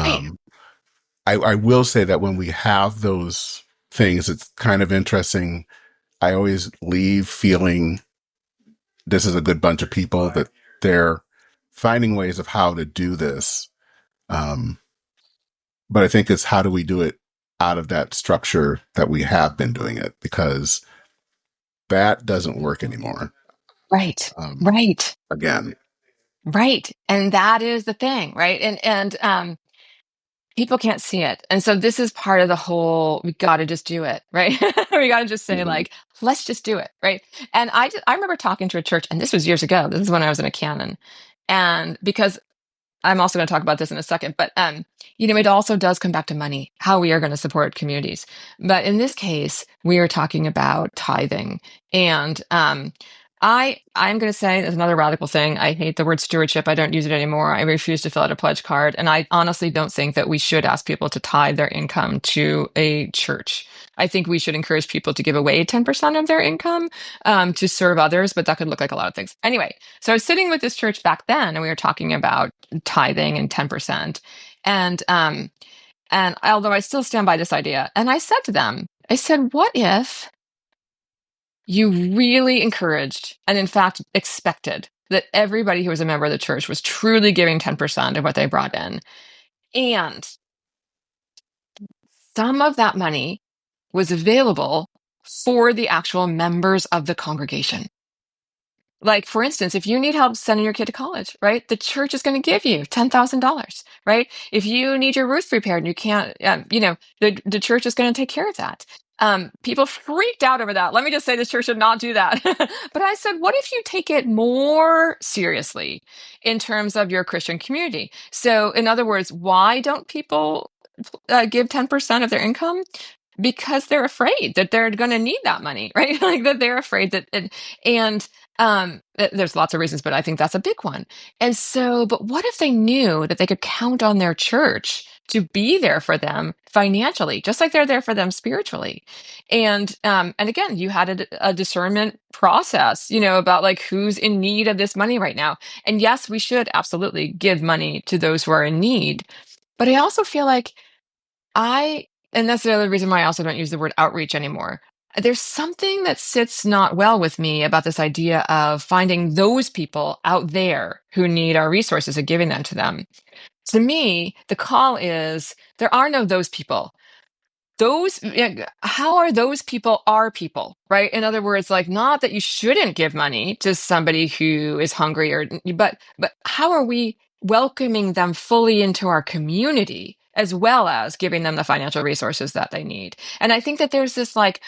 right, Um, I will say that when we have those things, it's kind of interesting. I always leave feeling this is a good bunch of people that they're finding ways of how to do this. Um, but I think it's how do we do it out of that structure that we have been doing it, because that doesn't work anymore. right, Um, right, again, right. And that is the thing, right? And people can't see it. And so this is part of the whole, we got to just do it, right? We got to just say mhm. like, let's just do it, right? And I remember talking to a church, and this was years ago. This is when I was in a canon. And because I'm also going to talk about this in a second, but it also does come back to money, how we are going to support communities. But in this case, we are talking about tithing, and I'm going to say there's another radical thing. I hate the word stewardship. I don't use it anymore. I refuse to fill out a pledge card, and I honestly don't think that we should ask people to tithe their income to a church. I think we should encourage people to give away 10% of their income to serve others, but that could look like a lot of things. Anyway, so I was sitting with this church back then, and we were talking about tithing and 10%. And although I still stand by this idea, and I said to them, I said, what if you really encouraged and in fact expected that everybody who was a member of the church was truly giving 10% of what they brought in, and some of that money was available for the actual members of the congregation? Like, for instance, if you need help sending your kid to college, right? The church is going to give you $10,000, right? If you need your roof repaired and you can't, the church is going to take care of that. People freaked out over that. Let me just say this church should not do that. But I said, what if you take it more seriously in terms of your Christian community? So in other words, why don't people give 10% of their income? Because they're afraid that they're going to need that money, right? Like that they're afraid that, there's lots of reasons, but I think that's a big one. And so, but what if they knew that they could count on their church to be there for them financially, just like they're there for them spiritually? And again, you had a discernment process, about like who's in need of this money right now. And yes, we should absolutely give money to those who are in need. But I also feel like and that's the other reason why I also don't use the word outreach anymore. There's something that sits not well with me about this idea of finding those people out there who need our resources and giving them to them. To me, the call is there are no those people. How are those people our people, right? In other words, like, not that you shouldn't give money to somebody who is hungry, but how are we welcoming them fully into our community as well as giving them the financial resources that they need? And I think that there's this like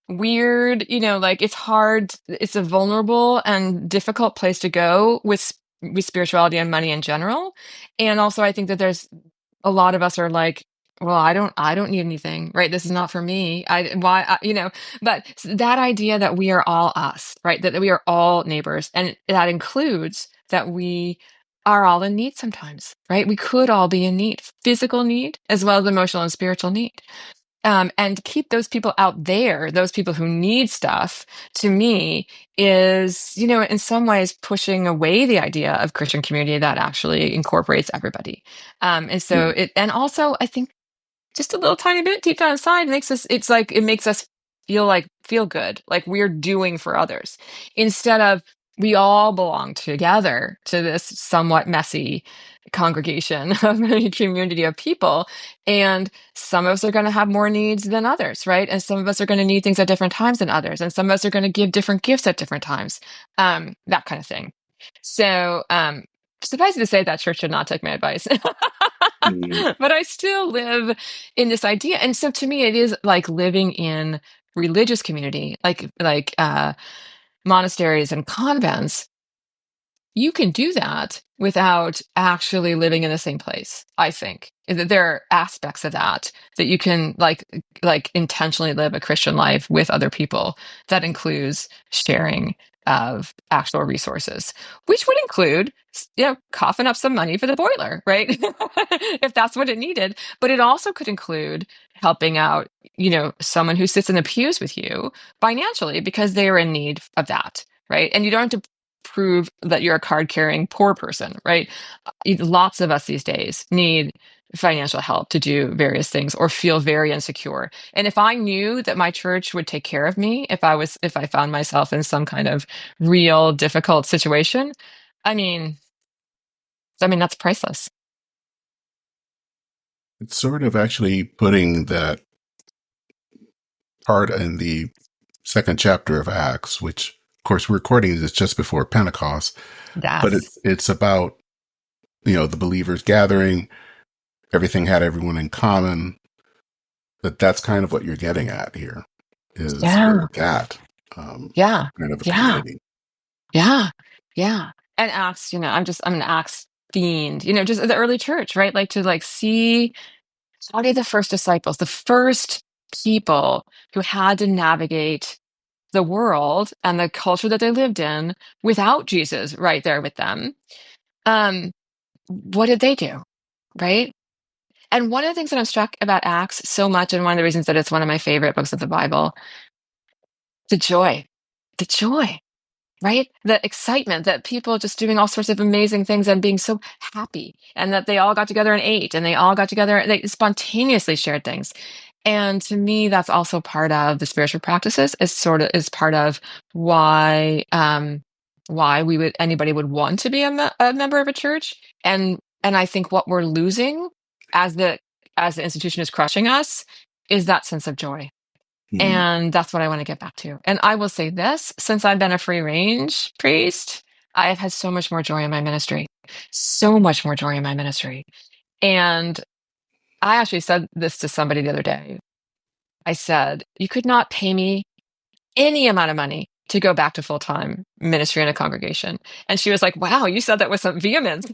weird, like it's hard, it's a vulnerable and difficult place to go with spirituality and money in general. And also I think that there's a lot of us are like, well, I don't need anything, right? This is not for me. But that idea that we are all us, right? That we are all neighbors. And that includes that we are all in need sometimes, right? We could all be in need, physical need, as well as emotional and spiritual need. And keep those people out there, those people who need stuff, to me, is, in some ways pushing away the idea of Christian community that actually incorporates everybody. And also, I think just a little tiny bit deep down inside it makes us feel good, like we're doing for others, instead of we all belong together to this somewhat messy congregation of a community of people, and some of us are going to have more needs than others, right? And some of us are going to need things at different times than others, and some of us are going to give different gifts at different times, that kind of thing. So suffice it to say that church should not take my advice. But I still live in this idea. And so to me, it is like living in religious community, like monasteries and convents. You can do that without actually living in the same place. I think that there are aspects of that you can like intentionally live a Christian life with other people. That includes sharing of actual resources, which would include, coughing up some money for the boiler, right? If that's what it needed. But it also could include helping out, someone who sits in the pews with you financially because they are in need of that, right? And you don't have to prove that you're a card-carrying poor person, right? Lots of us these days need financial help to do various things or feel very insecure. And if I knew that my church would take care of me if I found myself in some kind of real difficult situation, I mean that's priceless. It's sort of actually putting that part in the second chapter of Acts, which, of course, we're recording this just before Pentecost, but Yes. it's about, the believers gathering, everything had everyone in common. That's kind of what you're getting at here, is Yeah. that Yeah. kind of a Yeah. community. Yeah. Yeah. And Acts, I'm an Acts fiend, just the early church, right? Like to like see how did the first disciples, the first people who had to navigate the world and the culture that they lived in without Jesus right there with them, um, what did they do, right? And one of the things that I'm struck about Acts so much, and one of the reasons that it's one of my favorite books of the Bible, the joy, the joy, right? The excitement that people just doing all sorts of amazing things and being so happy, and that they all got together and ate, and they all got together, they spontaneously shared things. And to me, that's also part of the spiritual practices, is part of why anybody would want to be a member of a church. And I think what we're losing as the institution is crushing us is that sense of joy. Mhm. And that's what I want to get back to. And I will say this, since I've been a free range priest, I have had so much more joy in my ministry. So much more joy in my ministry. And I actually said this to somebody the other day. I said, you could not pay me any amount of money to go back to full-time ministry in a congregation. And she was like, wow, you said that with some vehemence.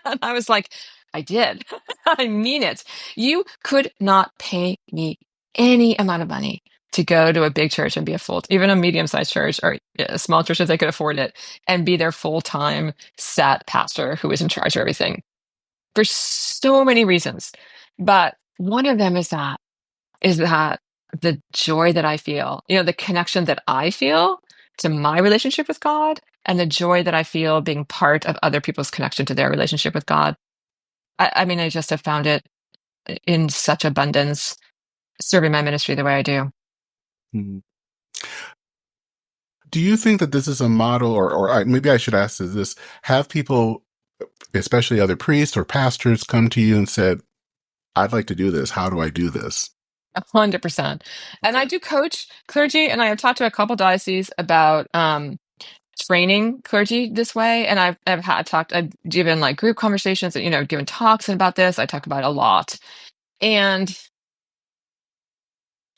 And I was like, I did. I mean it. You could not pay me any amount of money to go to a big church and be even a medium-sized church or a small church if they could afford it, and be their full-time set pastor who is in charge of everything. For so many reasons. But one of them is that the joy that I feel, the connection that I feel to my relationship with God, and the joy that I feel being part of other people's connection to their relationship with God. I mean, I just have found it in such abundance serving my ministry the way I do. Mhm. Do you think that this is a model, maybe I should ask this, have people, especially other priests or pastors, come to you and said, I'd like to do this. How do I do this? 100%. And I Okay. do coach clergy, and I have talked to a couple dioceses about training clergy this way. And I've given like group conversations, and, given talks about this. I talk about it a lot. And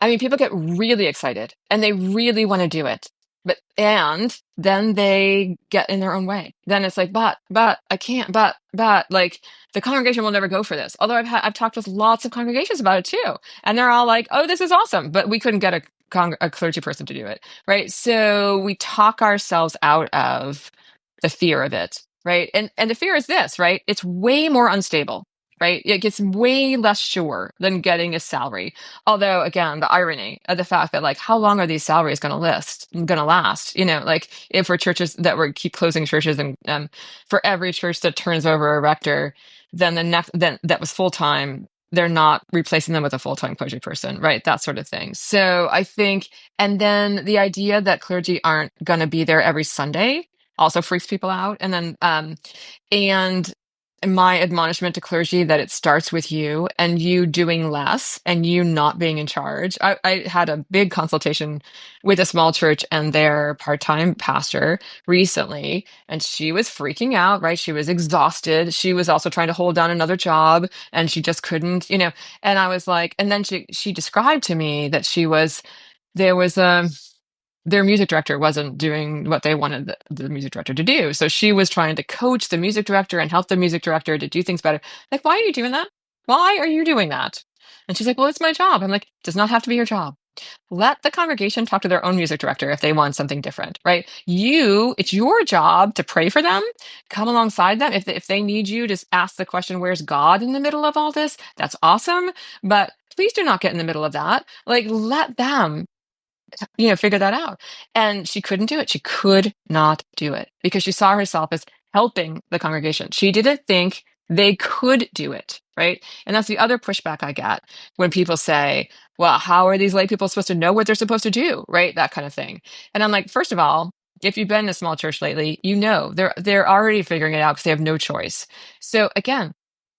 I mean, people get really excited and they really want to do it. And then they get in their own way. Then it's like, but I can't, like the congregation will never go for this. Although I've talked with lots of congregations about it too. And they're all like, oh, this is awesome. But we couldn't get a clergy person to do it. Right. So we talk ourselves out of the fear of it. Right. And the fear is this, right? It's way more unstable. Right. It gets way less sure than getting a salary. Although, again, the irony of the fact that, like, how long are these salaries going to last? Like, if we're churches that keep closing churches, and for every church that turns over a rector, then then that was full time, they're not replacing them with a full time clergy person, right? That sort of thing. So I think, and then the idea that clergy aren't going to be there every Sunday also freaks people out. And then, and my admonishment to clergy that it starts with you and you doing less and you not being in charge. I had a big consultation with a small church and their part-time pastor recently, and she was freaking out, right? She was exhausted. She was also trying to hold down another job and she just couldn't, and I was like, and then she described to me that there was a their music director wasn't doing what they wanted the music director to do. So she was trying to coach the music director and help the music director to do things better. Like, why are you doing that? Why are you doing that? And she's like, well, it's my job. I'm like, it does not have to be your job. Let the congregation talk to their own music director if they want something different, right? It's your job to pray for them, come alongside them. If they need you, just ask the question, where's God in the middle of all this? That's awesome. But please do not get in the middle of that. Like, let them figure that out. And she couldn't do it. She could not do it because she saw herself as helping the congregation. She didn't think they could do it, right? And that's the other pushback I get when people say, well, how are these lay people supposed to know what they're supposed to do, right? That kind of thing. And I'm like, first of all, if you've been in a small church lately, they're already figuring it out because they have no choice. So again,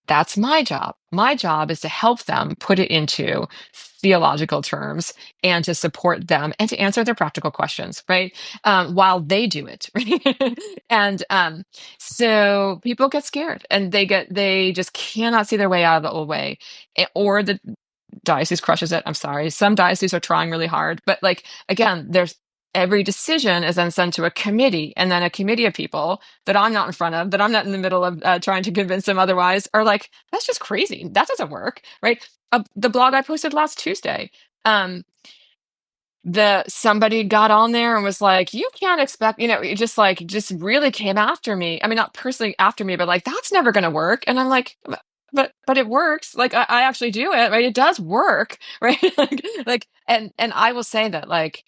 that's my job. My job is to help them put it into theological terms and to support them and to answer their practical questions, right? While they do it, right? And so people get scared and they just cannot see their way out of the old way, or the diocese crushes it. I'm sorry. Some dioceses are trying really hard, but like, again, there's every decision is then sent to a committee, and then a committee of people that I'm not in front of, that I'm not in the middle of trying to convince them otherwise, are like, that's just crazy. That doesn't work, right? The blog I posted last Tuesday, somebody got on there and was like, you can't expect, it just really came after me. I mean, not personally after me, but like, that's never going to work. And I'm like, but it works. Like, I actually do it, right? It does work, right? And I will say that, like,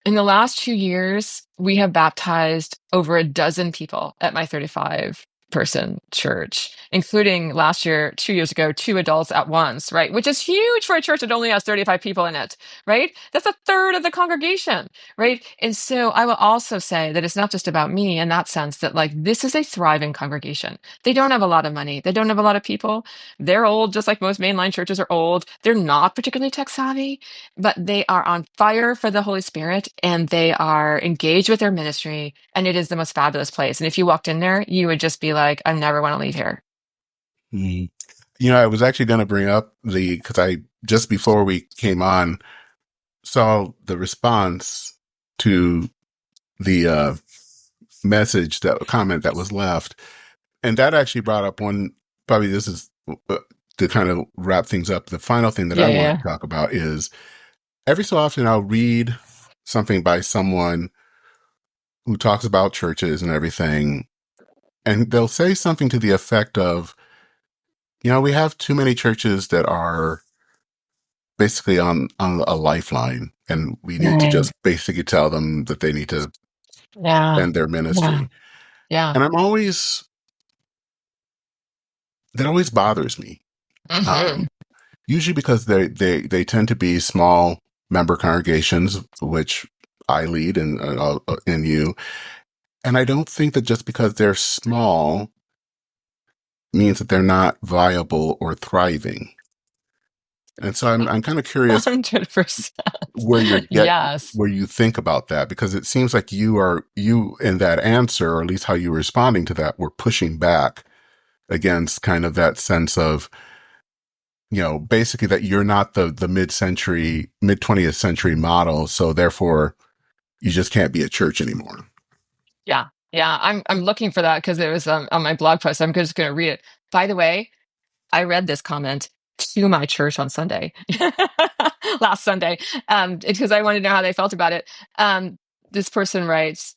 in the last 2 years, we have baptized over a dozen people at my 35-person church, including last year, 2 years ago, 2 adults at once, right? Which is huge for a church that only has 35 people in it, right? That's a third of the congregation, right? And so I will also say that it's not just about me in that sense, that like, this is a thriving congregation. They don't have a lot of money. They don't have a lot of people. They're old, just like most mainline churches are old. They're not particularly tech savvy, but they are on fire for the Holy Spirit, and they are engaged with their ministry, and it is the most fabulous place. And if you walked in there, you would just be like, I never want to leave here. Mm. I was actually going to bring up because I, just before we came on, saw the response to the comment that was left. And that actually brought up probably this is to kind of wrap things up. The final thing that I want to talk about is, every so often I'll read something by someone who talks about churches and everything, and they'll say something to the effect of, we have too many churches that are basically on a lifeline, and we need to just basically tell them that they need to end their ministry. Yeah. And that always bothers me. Usually because they tend to be small member congregations, which I lead and you. And I don't think that just because they're small means that they're not viable or thriving. And so I'm kind of curious 100%. Yes. Where you think about that, because it seems like you in that answer, or at least how you were responding to that, were pushing back against kind of that sense of, basically that you're not the mid 20th century model. So therefore you just can't be a church anymore. Yeah. Yeah. I'm looking for that because it was on my blog post. I'm just going to read it. By the way, I read this comment to my church on Sunday, last Sunday, because I wanted to know how they felt about it. This person writes,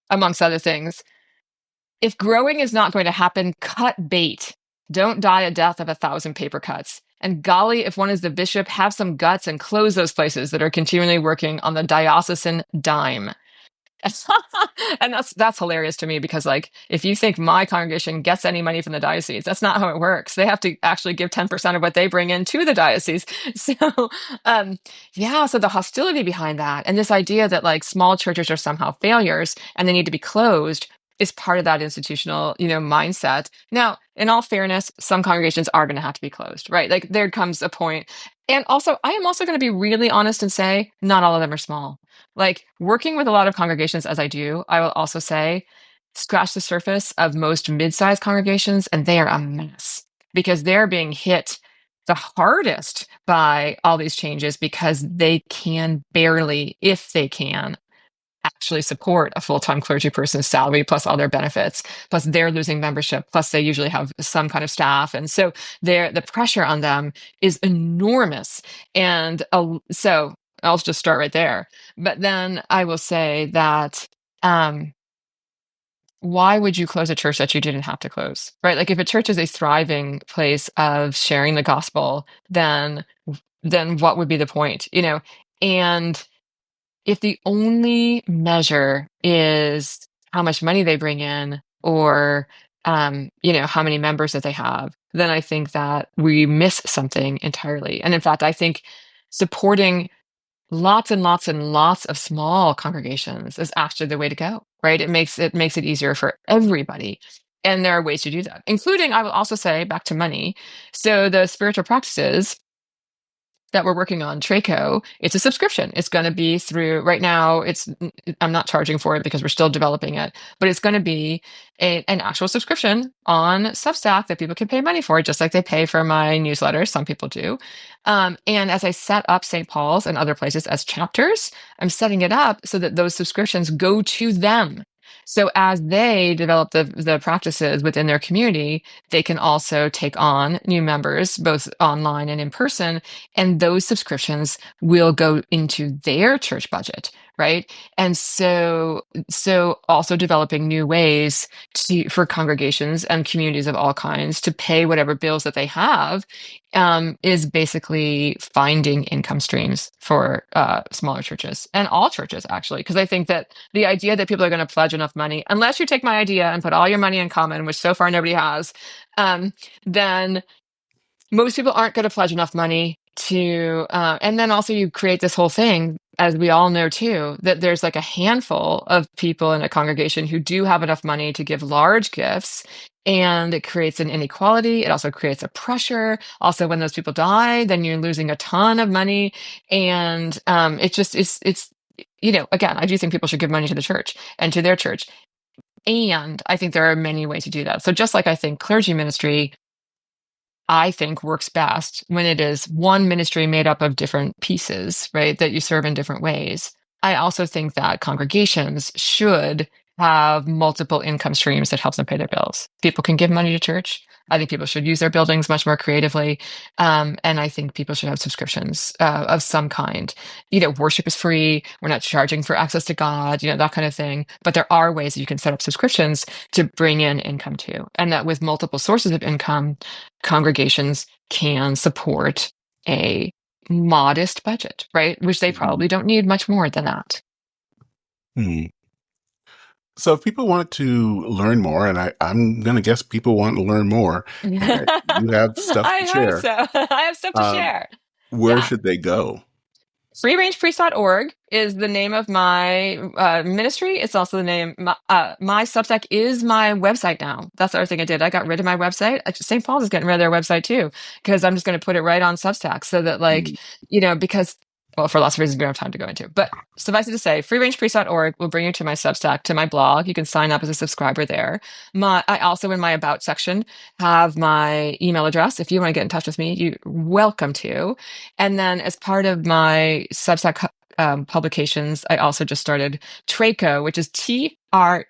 amongst other things, if growing is not going to happen, cut bait. Don't die a death of 1,000 paper cuts. And golly, if one is the bishop, have some guts and close those places that are continually working on the diocesan dime. And that's hilarious to me, because like, if you think my congregation gets any money from the diocese, that's not how it works. They have to actually give 10% of what they bring in to the diocese. So so the hostility behind that, and this idea that like small churches are somehow failures and they need to be closed, is part of that institutional mindset. Now, in all fairness, some congregations are going to have to be closed, right? Like, there comes a point. And also, I am also going to be really honest and say, not all of them are small. Like, working with a lot of congregations as I do, I will also say, scratch the surface of most mid-sized congregations, and they are a mess, because they're being hit the hardest by all these changes, because they can barely, if they can, actually support a full-time clergy person's salary plus all their benefits, plus they're losing membership, plus they usually have some kind of staff, and so the pressure on them is enormous. And so I'll just start right there. But then I will say that why would you close a church that you didn't have to close, right? Like, if a church is a thriving place of sharing the gospel, then what would be the point, And if the only measure is how much money they bring in, or how many members that they have, then I think that we miss something entirely. And in fact, I think supporting lots and lots and lots of small congregations is actually the way to go, right? It makes it easier for everybody. And there are ways to do that, including, I will also say, back to money. So the spiritual practices that we're working on, Traco, it's a subscription. It's going to be through, right now, I'm not charging for it because we're still developing it, but it's going to be an actual subscription on Substack that people can pay money for, just like they pay for my newsletter. Some people do. And as I set up St. Paul's and other places as chapters, I'm setting it up so that those subscriptions go to them. So as they develop the practices within their community, they can also take on new members, both online and in person, and those subscriptions will go into their church budget, right? And so also developing new ways for congregations and communities of all kinds to pay whatever bills that they have, is basically finding income streams for smaller churches and all churches, actually. Because I think that the idea that people are going to pledge enough money, unless you take my idea and put all your money in common, which so far nobody has, then most people aren't going to pledge enough money to, and then also you create this whole thing, as we all know too, that there's like a handful of people in a congregation who do have enough money to give large gifts, and it creates an inequality. It also creates a pressure. Also, when those people die, then you're losing a ton of money, and it's again, I do think people should give money to the church and to their church, and I think there are many ways to do that. So just like I think clergy ministry, I think works best when it is one ministry made up of different pieces, right? That you serve in different ways. I also think that congregations should have multiple income streams that helps them pay their bills. People can give money to church. I think people should use their buildings much more creatively. And I think people should have subscriptions of some kind. Worship is free. We're not charging for access to God, that kind of thing. But there are ways that you can set up subscriptions to bring in income too. And that with multiple sources of income, congregations can support a modest budget, right? Which they probably don't need much more than that. Hmm. So if people want to learn more, and I'm going to guess people want to learn more, you have stuff to I hope share. so. I have stuff to share. Where Yeah. should they go? Freerangepriest.org is the name of my ministry. It's also the name, my Substack is my website now. That's the other thing I did. I got rid of my website. St. Paul's is getting rid of their website too, because I'm just going to put it right on Substack so that because, well, for lots of reasons we don't have time to go into. But suffice it to say, freerangepriest.org will bring you to my Substack, to my blog. You can sign up as a subscriber there. I also, in my About section, have my email address. If you want to get in touch with me, you're welcome to. And then as part of my Substack publications, I also just started Traco, which is Trexo.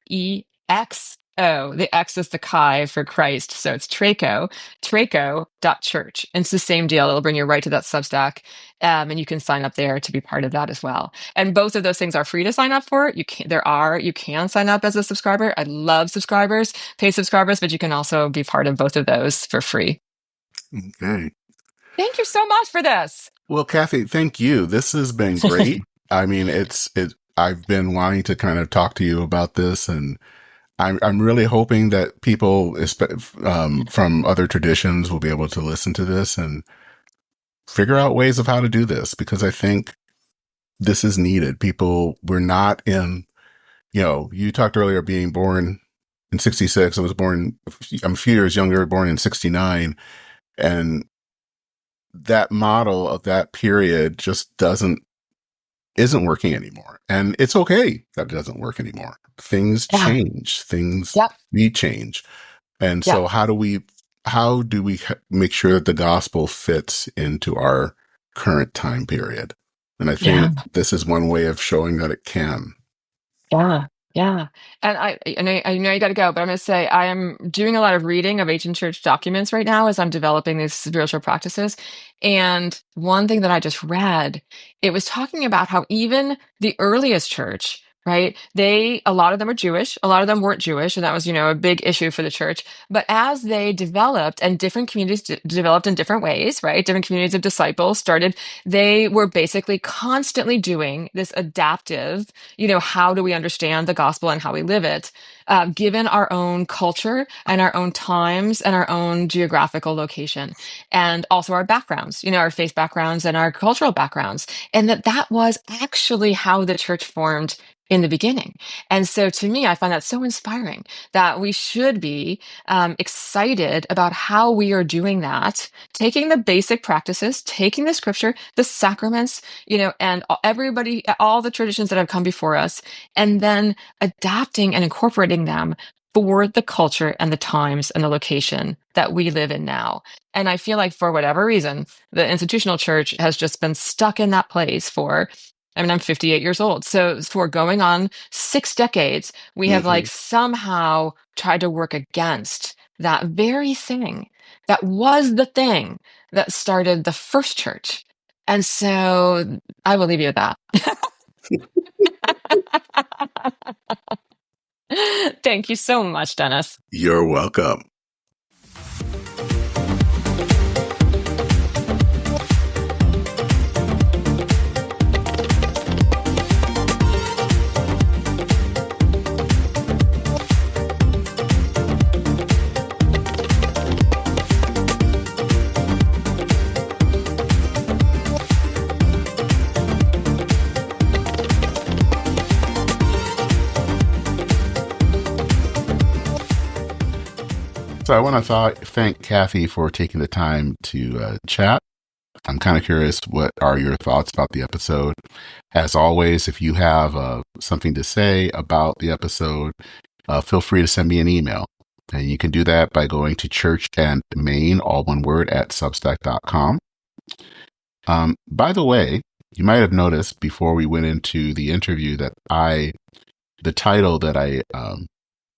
The X is the Chi for Christ. So it's Traco.church. And it's the same deal. It'll bring you right to that Substack. And you can sign up there to be part of that as well. And both of those things are free to sign up for. You can sign up as a subscriber. I love subscribers, paid subscribers, but you can also be part of both of those for free. Okay. Thank you so much for this. Well, Cathie, thank you. This has been great. I mean, I've been wanting to kind of talk to you about this, and I'm really hoping that people from other traditions will be able to listen to this and figure out ways of how to do this, because I think this is needed. We're not in, you talked earlier being born in 66. I'm a few years younger, born in 69. And that model of that period just isn't working anymore. And it's okay that it doesn't work anymore. Things change, we change. And so how do we make sure that the gospel fits into our current time period? And I think this is one way of showing that it can. Yeah. Yeah. And I know you got to go, but I'm going to say I am doing a lot of reading of ancient church documents right now as I'm developing these spiritual practices. And one thing that I just read, it was talking about how even the earliest church, right? A lot of them are Jewish, a lot of them weren't Jewish, and that was, a big issue for the church. But as they developed and different communities developed in different ways, right? Different communities of disciples started, they were basically constantly doing this adaptive, how do we understand the gospel and how we live it, given our own culture and our own times and our own geographical location, and also our backgrounds, our faith backgrounds and our cultural backgrounds. And that was actually how the church formed in the beginning. And so to me, I find that so inspiring that we should be excited about how we are doing that, taking the basic practices, taking the scripture, the sacraments, and everybody, all the traditions that have come before us, and then adapting and incorporating them for the culture and the times and the location that we live in now. And I feel like for whatever reason, the institutional church has just been stuck in that place I'm 58 years old. So for going on 6 decades, we have Hmm. like somehow tried to work against that very thing that was the thing that started the first church. And so I will leave you with that. Thank you so much, Dennis. You're welcome. So I want to thank Cathie for taking the time to chat. I'm kind of curious, what are your thoughts about the episode? As always, if you have something to say about the episode, feel free to send me an email. And you can do that by going to churchandmain, all one word, at substack.com. By the way, you might have noticed before we went into the interview that the title that I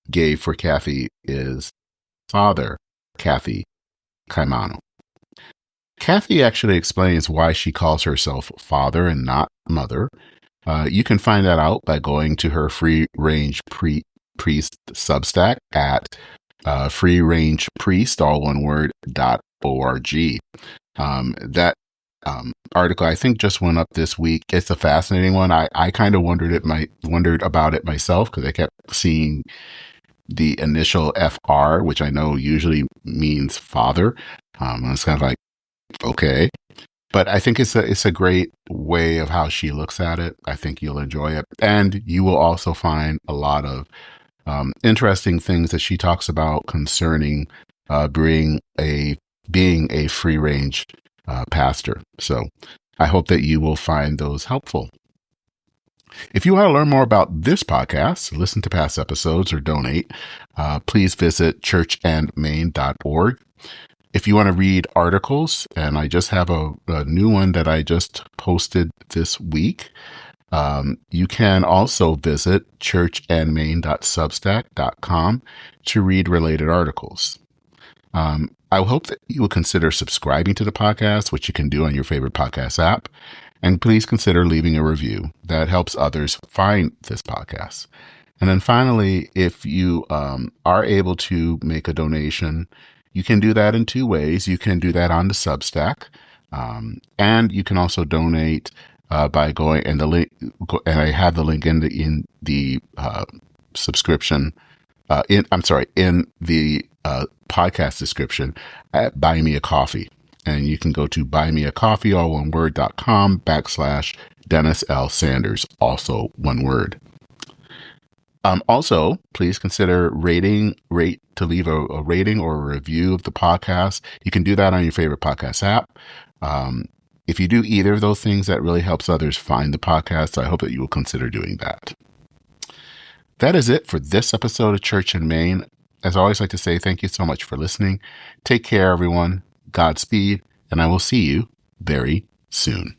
gave for Cathie is Father Cathie Caimano. Cathie actually explains why she calls herself Father and not Mother. You can find that out by going to her free range priest Substack at freerangepriest, all one word, .org. That article, I think, just went up this week. It's a fascinating one. I kind of wondered about it myself because I kept seeing the initial FR, which I know usually means father. And it's kind of like, okay. But I think it's a great way of how she looks at it. I think you'll enjoy it. And you will also find a lot of interesting things that she talks about concerning being a free range pastor. So I hope that you will find those helpful. If you want to learn more about this podcast, listen to past episodes, or donate, please visit churchandmain.org. If you want to read articles, and I just have a new one that I just posted this week, you can also visit churchandmain.substack.com to read related articles. I hope that you will consider subscribing to the podcast, which you can do on your favorite podcast app. And please consider leaving a review. That helps others find this podcast. And then finally, if you are able to make a donation, you can do that in 2 ways. You can do that on the Substack, and you can also donate by going and the link. And I have the link in the subscription. In the podcast description at Buy Me a Coffee. And you can go to buymeacoffee, all one word, .com/Dennis L. Sanders, also one word. Also, please consider to leave a rating or a review of the podcast. You can do that on your favorite podcast app. If you do either of those things, that really helps others find the podcast. So I hope that you will consider doing that. That is it for this episode of Church in Maine. As I always like to say, thank you so much for listening. Take care, everyone. Godspeed, and I will see you very soon.